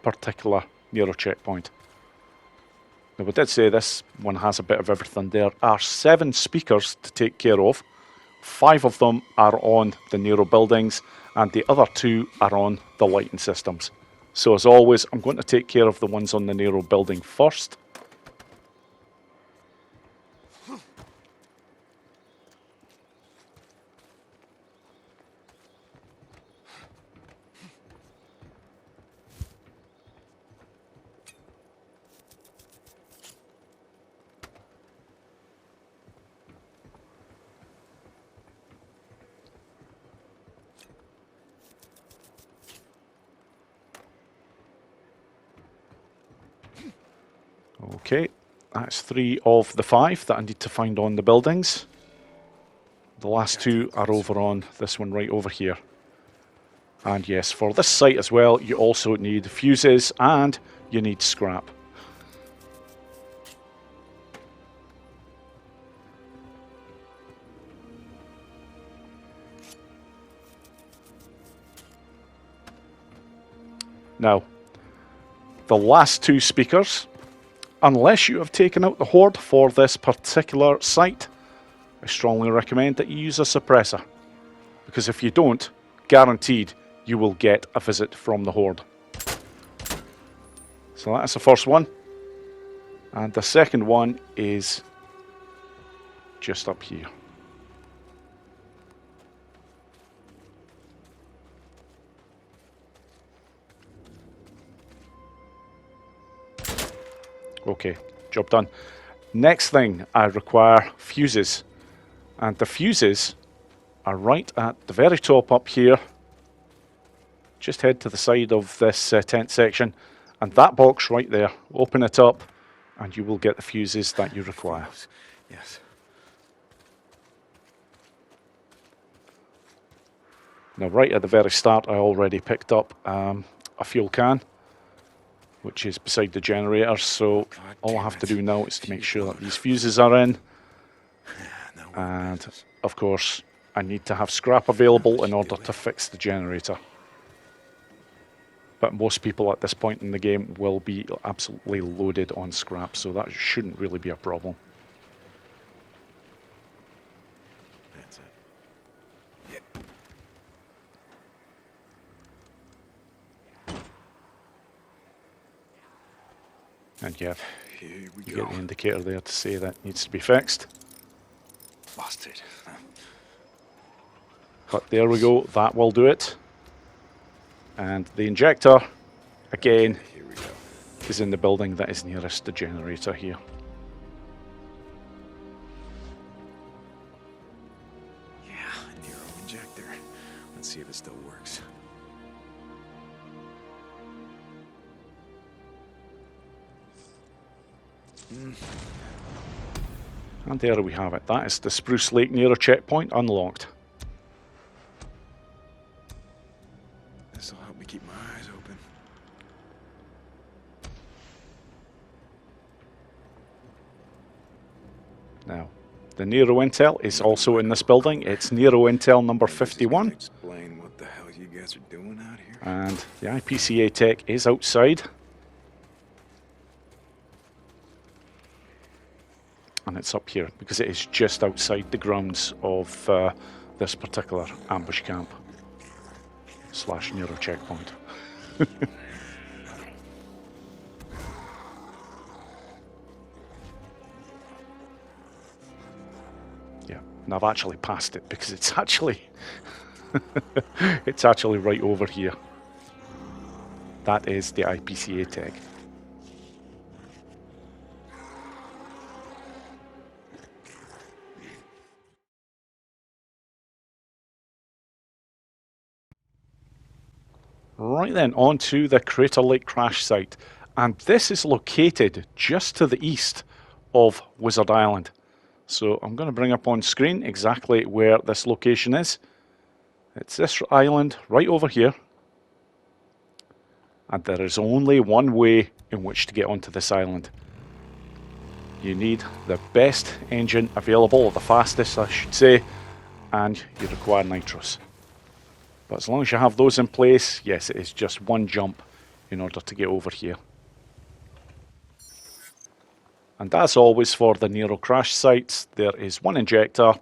particular Nero checkpoint. Now, we did say this one has a bit of everything. There are 7 speakers to take care of. 5 of them are on the Nero buildings, and the other 2 are on the lighting systems. So as always, I'm going to take care of the ones on the Nero building first. Okay, that's 3 of the 5 that I need to find on the buildings. The last 2 are over on this one right over here. And yes, for this site as well, you also need fuses and you need scrap. Now, the last 2 speakers, unless you have taken out the horde for this particular site, I strongly recommend that you use a suppressor. Because if you don't, guaranteed you will get a visit from the horde. So that's the first one. And the second one is just up here. Okay, job done. Next thing, I require fuses. And the fuses are right at the very top up here. Just head to the side of this tent section, and that box right there, open it up, and you will get the fuses that you require. Yes. Now, right at the very start, I already picked up a fuel can, which is beside the generator, so all I have to do now is to make sure that these fuses are in. And, of course, I need to have scrap available in order to fix the generator. But most people at this point in the game will be absolutely loaded on scrap, so that shouldn't really be a problem. That's it. Yep. And yeah, Here we you go. get the indicator there to say that needs to be fixed. Busted. But there we go, that will do it. And the injector, again, Here we go. is in the building that is nearest the generator here. Yeah, a Nero Injector. Let's see if it still works. And there we have it. That is the Spruce Lake Nero Checkpoint unlocked. This'll help me keep my eyes open. Now, the Nero Intel is also in this building. It's Nero Intel number 51. Explain what the hell you guys are doing out here. And the IPCA Tech is outside. And it's up here because it is just outside the grounds of this particular ambush camp / Nero Checkpoint. Yeah, and I've actually passed it because it's actually it's actually right over here. That is the IPCA Tech. Right then, on to the Crater Lake crash site. And this is located just to the east of Wizard Island. So I'm going to bring up on screen exactly where this location is. It's this island right over here. And there is only one way in which to get onto this island. You need the best engine available, or the fastest I should say, and you require nitrous. But as long as you have those in place, yes, it is just one jump in order to get over here. And as always for the Nero crash sites, there is one injector,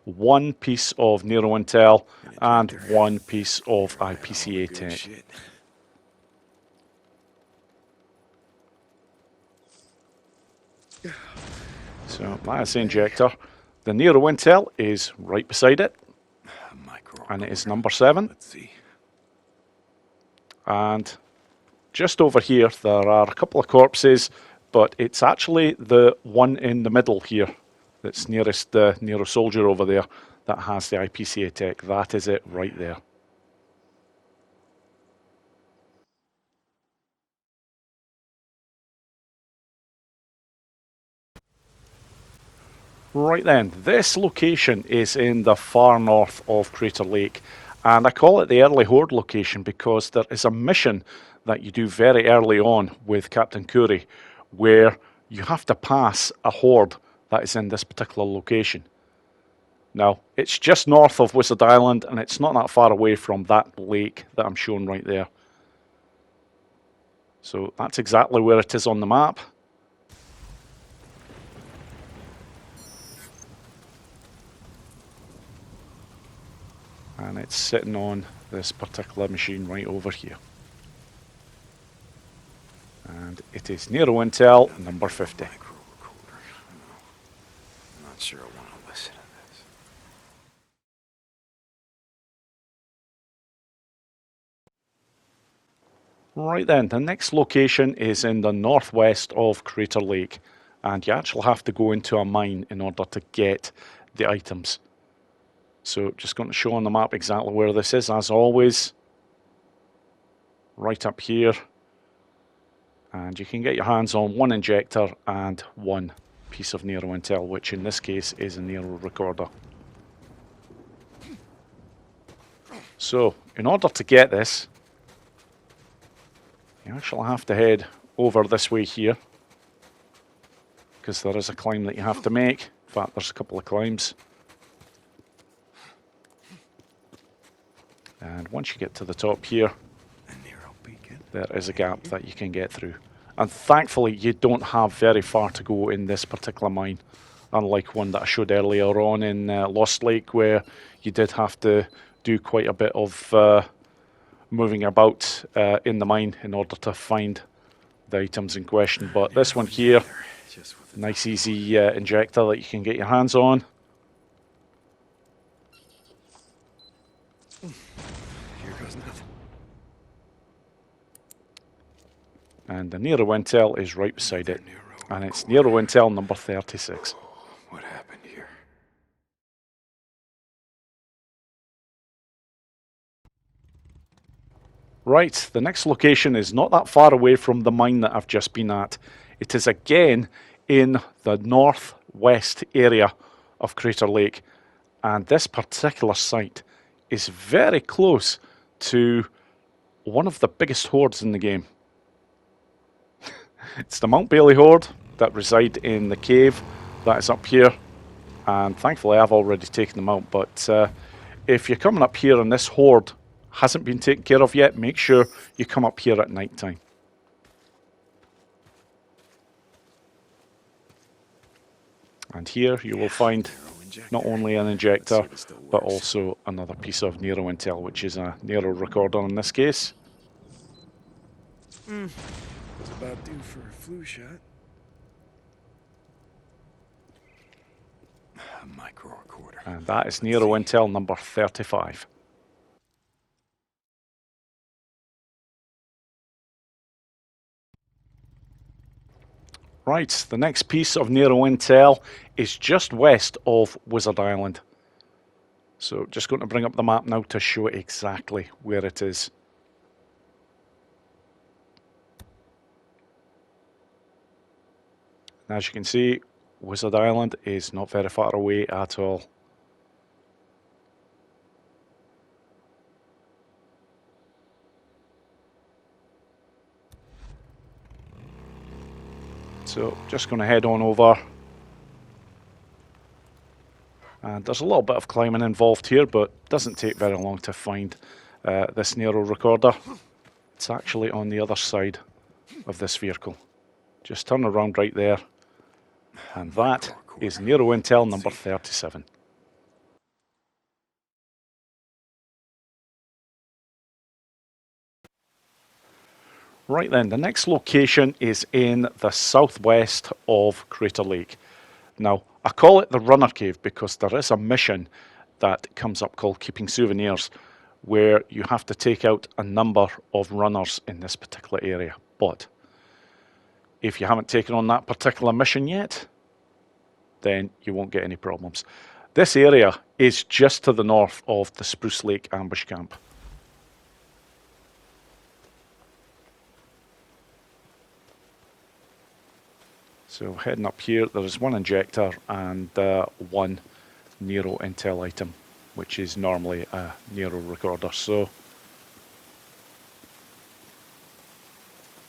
one piece of Nero Intel, and one piece of IPCA Tech. So that's the injector. The Nero Intel is right beside it, and it is number 7. Let's see. And just over here there are a couple of corpses, but it's actually the one in the middle here that's nearest the Nero soldier over there that has the IPCA Tech. That is it right there. Right then, this location is in the far north of Crater Lake, and I call it the early horde location because there is a mission that you do very early on with Captain Curry where you have to pass a horde that is in this particular location. Now, it's just north of Wizard Island and it's not that far away from that lake that I'm showing right there. So that's exactly where it is on the map. And it's sitting on this particular machine right over here. And it is Nero Intel number 50. I'm not sure I want to listen to this. Right then, the next location is in the northwest of Crater Lake, and you actually have to go into a mine in order to get the items. So just going to show on the map exactly where this is, as always. Right up here. And you can get your hands on one injector and one piece of Nero Intel, which in this case is a Nero recorder. So, in order to get this, you actually have to head over this way here, because there is a climb that you have to make. In fact, there's a couple of climbs. And once you get to the top here, there is a gap that you can get through. And thankfully, you don't have very far to go in this particular mine, unlike one that I showed earlier on in Lost Lake, where you did have to do quite a bit of moving about in the mine in order to find the items in question. But this one here, nice easy injector that you can get your hands on. Here goes nothing. And the Nero Intel is right beside it. And it's Nero Intel number 36. What happened here? Right, the next location is not that far away from the mine that I've just been at. It is again in the northwest area of Crater Lake. And this particular site is very close to one of the biggest hordes in the game. It's the Mount Bailey horde that reside in the cave that is up here, and thankfully I've already taken them out. But if you're coming up here and this horde hasn't been taken care of yet, make sure you come up here at night time. And here you will find not only an injector, but also another piece of Nero Intel, which is a Nero recorder in this case. It's about due for a flu shot. A micro recorder. And that is Nero Intel number 35. Right, the next piece of Nero Intel is just west of Wizard Island. So just going to bring up the map now to show exactly where it is. As you can see, Wizard Island is not very far away at all. So just going to head on over. And there's a little bit of climbing involved here, but it doesn't take very long to find this Nero recorder. It's actually on the other side of this vehicle. Just turn around right there. And that is Nero Intel number 37. Right then, the next location is in the southwest of Crater Lake. Now, I call it the Runner Cave because there is a mission that comes up called Keeping Souvenirs, where you have to take out a number of runners in this particular area. But if you haven't taken on that particular mission yet, then you won't get any problems. This area is just to the north of the Spruce Lake ambush camp. So heading up here, there is one injector and one Nero Intel item, which is normally a Nero recorder. So,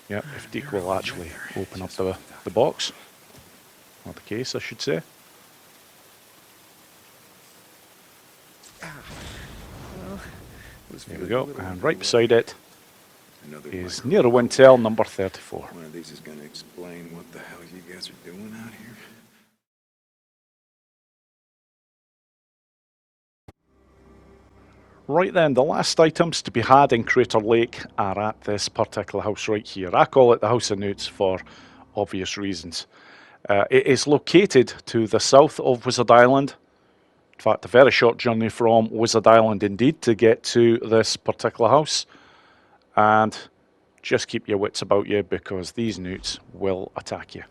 yeah, if Deke will actually open up the box, or the case, I should say. There we go, and right beside it is Nero Intel number 34. One of these is going to explain what the hell you guys are doing out here. Right then, the last items to be had in Crater Lake are at this particular house right here. I call it the House of Newts for obvious reasons. It is located to the south of Wizard Island. In fact, a very short journey from Wizard Island indeed to get to this particular house. And just keep your wits about you because these newts will attack you.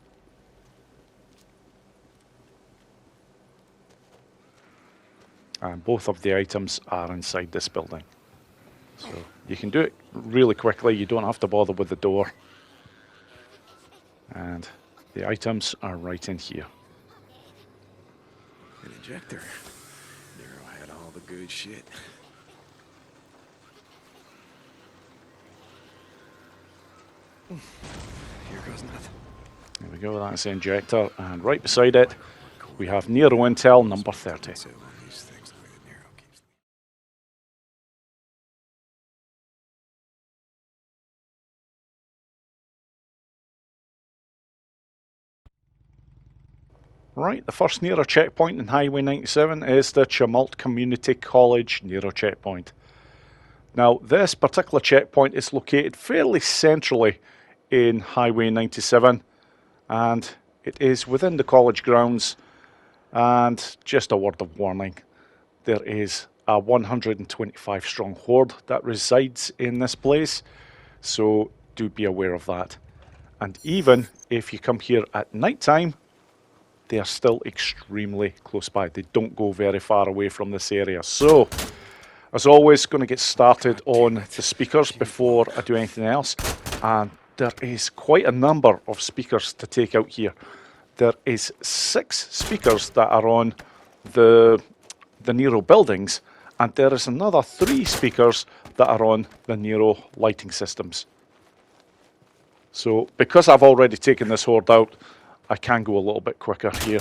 And both of the items are inside this building. So you can do it really quickly, you don't have to bother with the door. And the items are right in here. An injector. Nero had all the good shit. Here goes nothing. There we go, that's the injector. And right beside it, we have Nero Intel number 30. Right, the first Nero checkpoint in Highway 97 is the Tumult Community College Nero Checkpoint. Now, this particular checkpoint is located fairly centrally in Highway 97, and it is within the college grounds. And just a word of warning, there is a 125 strong horde that resides in this place, so do be aware of that. And even if you come here at night time, they are still extremely close by. They don't go very far away from this area. So, as always, going to get started on the speakers before I do anything else. And there is quite a number of speakers to take out here. There is 6 speakers that are on the Nero buildings, and there is another 3 speakers that are on the Nero lighting systems. So, because I've already taken this horde out, I can go a little bit quicker here.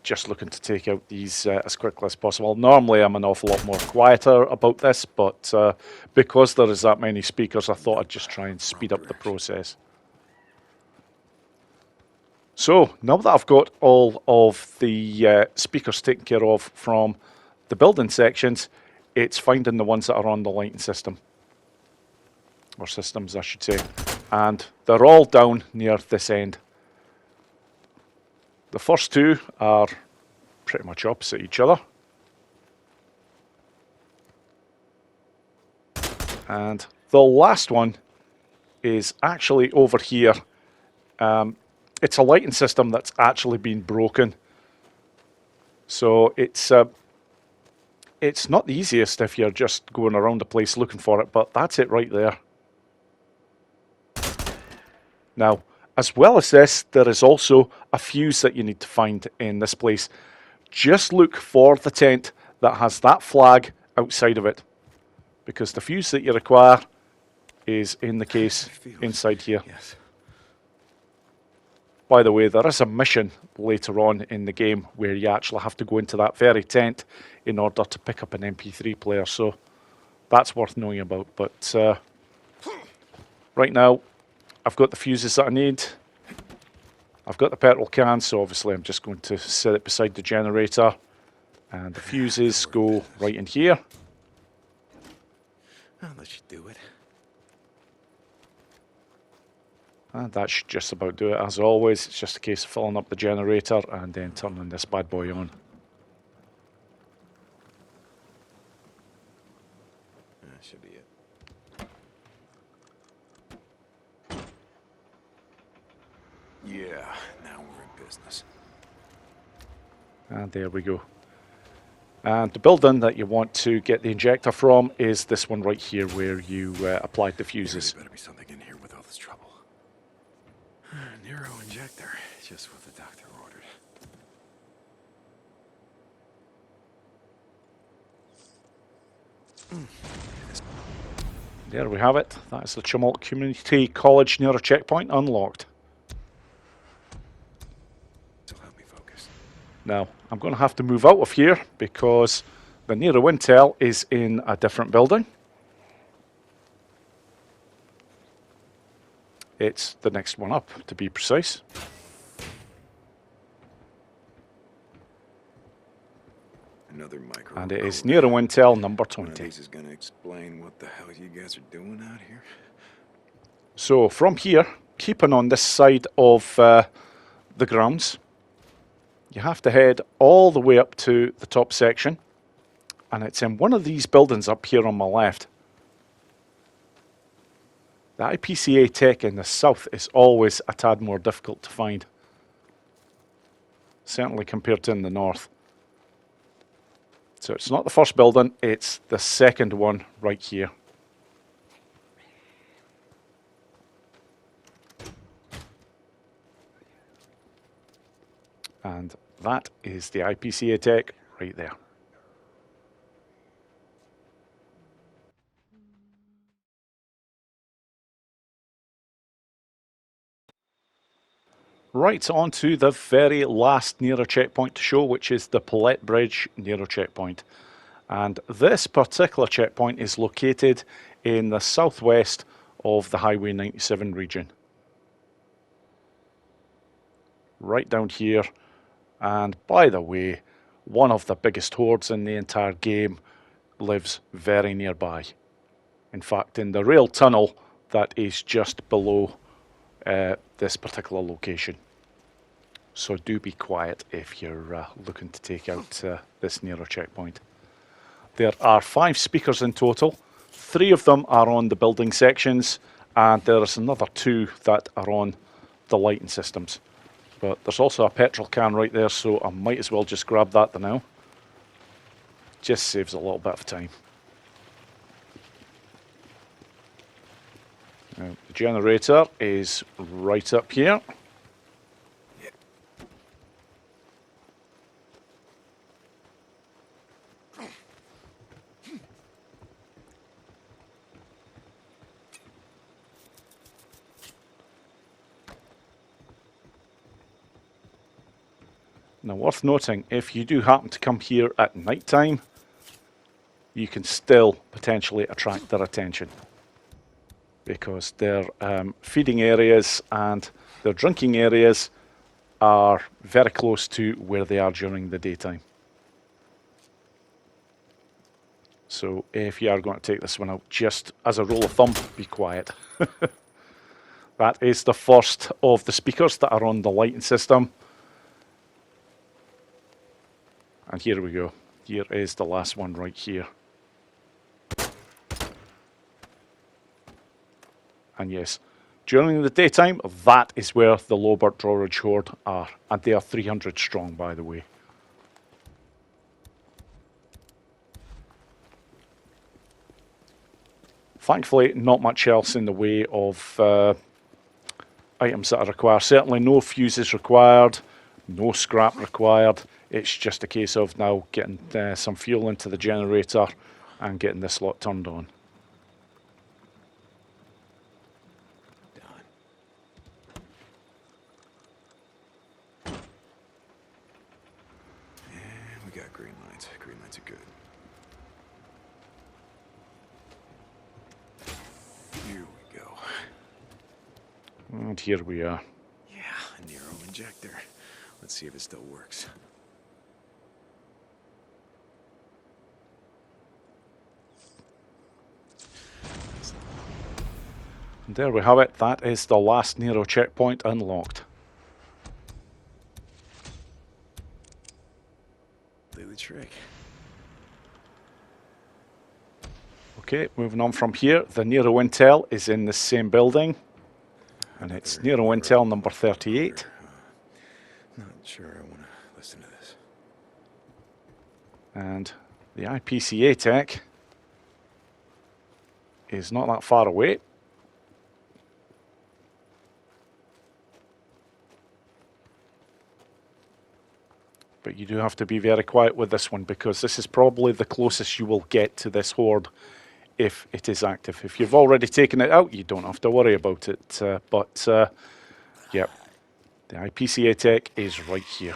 Just looking to take out these as quickly as possible. Normally I'm an awful lot more quieter about this, but because there is that many speakers, I thought I'd just try and speed up the process. So, now that I've got all of the speakers taken care of from the building sections, it's finding the ones that are on the lighting system. Or systems, I should say. And they're all down near this end. The first 2 are pretty much opposite each other. And the last one is actually over here. It's a lighting system that's actually been broken. So it's not the easiest if you're just going around the place looking for it, but that's it right there. Now, as well as this, there is also a fuse that you need to find in this place. Just look for the tent that has that flag outside of it, because the fuse that you require is in the case inside here. Yes. By the way, there is a mission later on in the game where you actually have to go into that very tent in order to pick up an MP3 player, so that's worth knowing about. But right now, I've got the fuses that I need. I've got the petrol can, so obviously I'm just going to set it beside the generator. And the fuses go right in here. I'll let you do it. And that should just about do it. As always, it's just a case of filling up the generator and then turning this bad boy on. That should be it. Yeah, now we're in business. And there we go. And the building that you want to get the injector from is this one right here where you applied the fuses. There better be something in here with all this trouble. Nero Injector, just what the doctor ordered. There we have it. That is the Tumult Community College Nero Checkpoint unlocked. So help me focus. Now, I'm going to have to move out of here because the Nero Intel is in a different building. It's the next one up, to be precise. Another micro. And it is Nero Intel number One of 20. these is gonna explain what the hell you guys are doing out here. So from here, keeping on this side of the grounds, you have to head all the way up to the top section. And it's in one of these buildings up here on my left. The IPCA Tech in the south is always a tad more difficult to find. Certainly compared to in the north. So it's not the first building, it's the second one right here. And that is the IPCA Tech right there. Right, on to the very last Nero checkpoint to show, which is the Paulette Bridge Nero checkpoint. And this particular checkpoint is located in the southwest of the Highway 97 region. Right down here. And by the way, one of the biggest hordes in the entire game lives very nearby. In fact, in the rail tunnel that is just below this particular location. So do be quiet if you're looking to take out this Nero checkpoint. There are 5 speakers in total. 3 of them are on the building sections, and there's another 2 that are on the lighting systems. But there's also a petrol can right there, so I might as well just grab that now. Just saves a little bit of time. Now, the generator is right up here. Now, worth noting, if you do happen to come here at night time, you can still potentially attract their attention. Because their feeding areas and their drinking areas are very close to where they are during the daytime. So if you are going to take this one out, just as a rule of thumb, be quiet. That is the first of the speakers that are on the lighting system. And here we go. Here is the last one right here. And yes, during the daytime, that is where the Lobert Drawridge Horde are. And they are 300 strong, by the way. Thankfully, not much else in the way of items that are required. Certainly no fuses required, no scrap required. It's just a case of now getting some fuel into the generator and getting this lot turned on. got green lights. Green lights are good. Here we go. And here we are. Yeah, a Nero injector. Let's see if it still works. And there we have it. That is the last Nero checkpoint unlocked. Do the trick. Okay, moving on from here. The Nero Intel is in the same building. And it's Nero Intel number 38. Not sure I want to listen to this. And the IPCA Tech is not that far away. But you do have to be very quiet with this one, because this is probably the closest you will get to this horde if it is active. If you've already taken it out, you don't have to worry about it. Yeah, the IPCA Tech is right here.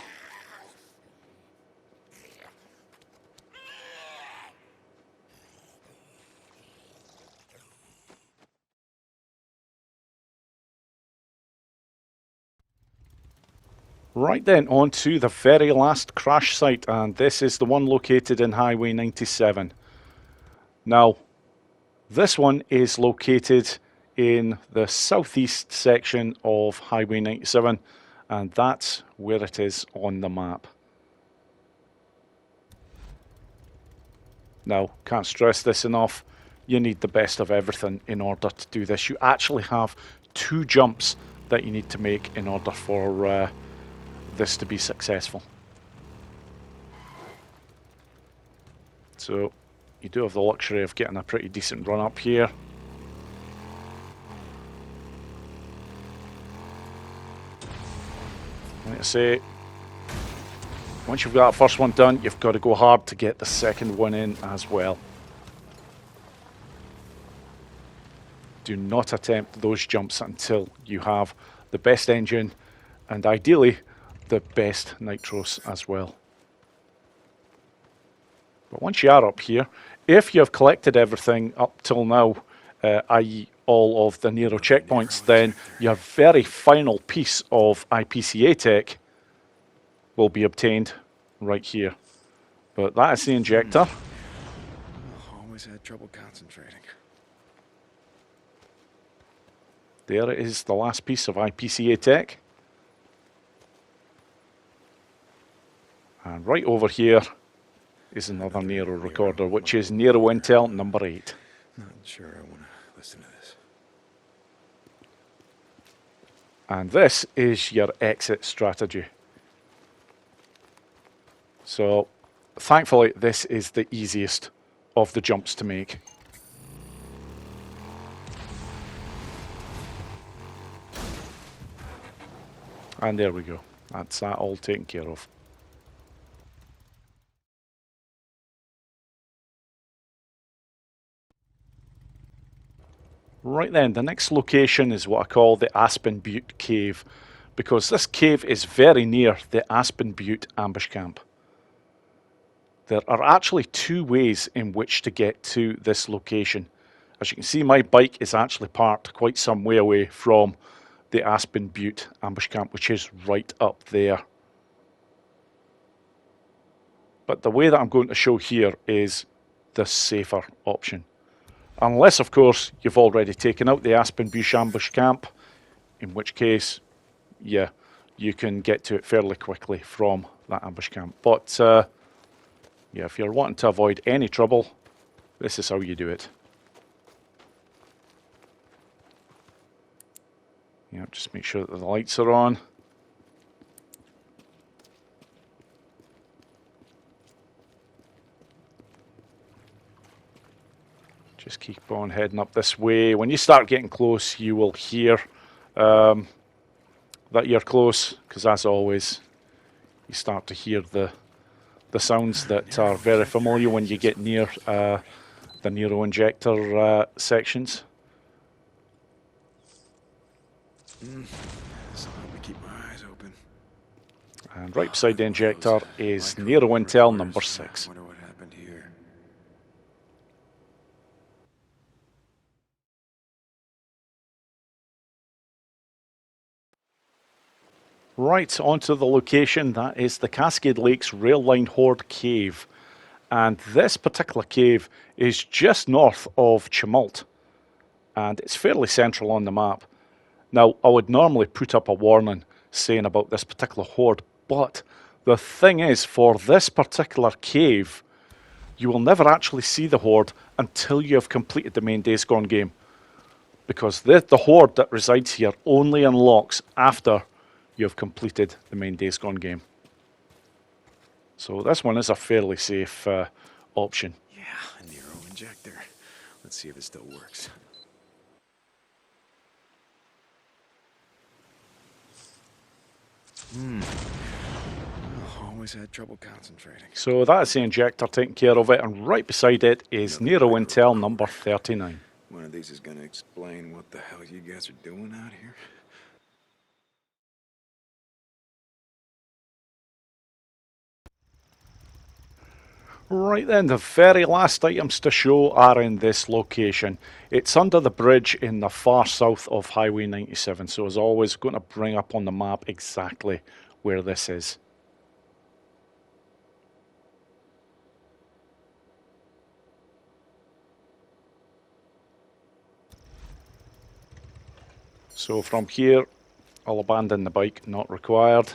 Right then, on to the very last crash site, and this is the one located in Highway 97. Now, this one is located in the southeast section of Highway 97, and that's where it is on the map. Now, can't stress this enough, you need the best of everything in order to do this. You actually have 2 jumps that you need to make in order for this to be successful. So you do have the luxury of getting a pretty decent run up here. Like I say, once you've got that first one done, you've got to go hard to get the second one in as well. Do not attempt those jumps until you have the best engine and ideally the best nitros as well. But once you are up here, if you have collected everything up till now, i.e. all of the Nero checkpoints, then your very final piece of IPCA Tech will be obtained right here. But that is the injector. Always had trouble concentrating. There is the last piece of IPCA Tech. And right over here is another Nero recorder, which is Nero Intel number 8. Not sure I want to listen to this. And this is your exit strategy. So, thankfully, this is the easiest of the jumps to make. And there we go. That's that all taken care of. Right then, the next location is what I call the Aspen Butte Cave, because this cave is very near the Aspen Butte ambush camp. There are actually 2 ways in which to get to this location. As you can see, my bike is actually parked quite some way away from the Aspen Butte ambush camp, which is right up there. But the way that I'm going to show here is the safer option. Unless, of course, you've already taken out the Aspen Butte ambush camp, in which case, yeah, you can get to it fairly quickly from that ambush camp. But, yeah, if you're wanting to avoid any trouble, this is how you do it. Yeah, just make sure that the lights are on. Just keep on heading up this way. When you start getting close, you will hear that you're close, because as always, you start to hear the sounds that are very familiar when you get near the Nero injector sections. So let me keep my eyes open. And right beside the One of those injector is micro Nero Intel number recorders. 6. Wonder what happened here. Right, onto the location. That is the Cascade Lakes Rail Line Horde Cave. And this particular cave is just north of Tumult. And it's fairly central on the map. Now, I would normally put up a warning saying about this particular horde, but the thing is, for this particular cave, you will never actually see the horde until you have completed the main Days Gone game. Because the horde that resides here only unlocks after you have completed the main Days Gone game. So this one is a fairly safe option. Yeah, a Nero Injector. Let's see if it still works. Always had trouble concentrating. So that is the injector taking care of it, and right beside it is Nero Intel number 39. One of these is gonna explain what the hell you guys are doing out here. Right then, the very last items to show are in this location. It's under the bridge in the far south of Highway 97, so as always, going to bring up on the map exactly where this is. So from here, I'll abandon the bike, not required.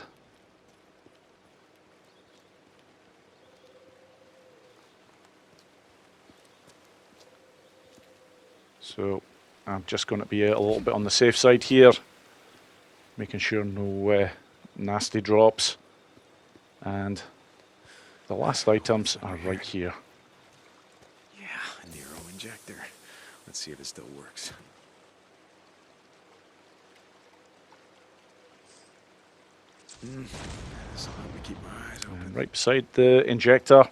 So I'm just going to be a little bit on the safe side here, making sure no nasty drops. And the last items are right here. Yeah, a Nero Injector. Let's see if it still works. So let me keep my eyes open. And right beside the injector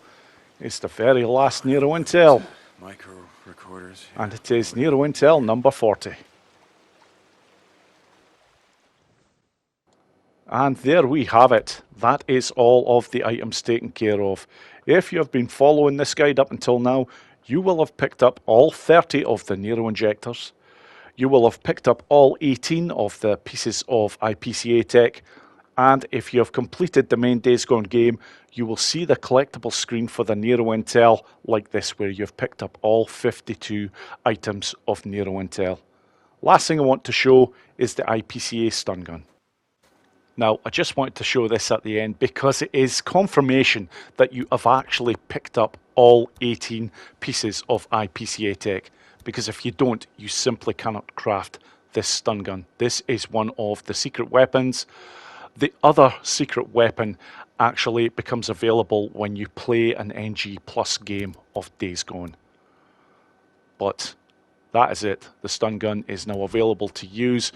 is the very last Nero Intel. Micro recorders. Yeah. And it is Nero Intel number 40. And there we have it. That is all of the items taken care of. If you have been following this guide up until now, you will have picked up all 30 of the Nero injectors. You will have picked up all 18 of the pieces of IPCA Tech. And if you have completed the main Days Gone game, you will see the collectible screen for the Nero Intel like this, where you've picked up all 52 items of Nero Intel. Last thing I want to show is the IPCA stun gun. Now, I just wanted to show this at the end because it is confirmation that you have actually picked up all 18 pieces of IPCA Tech. Because if you don't, you simply cannot craft this stun gun. This is one of the secret weapons. The other secret weapon actually becomes available when you play an NG Plus game of Days Gone. But that is it. The stun gun is now available to use.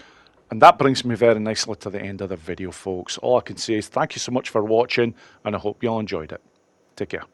And that brings me very nicely to the end of the video, folks. All I can say is thank you so much for watching, and I hope you all enjoyed it. Take care.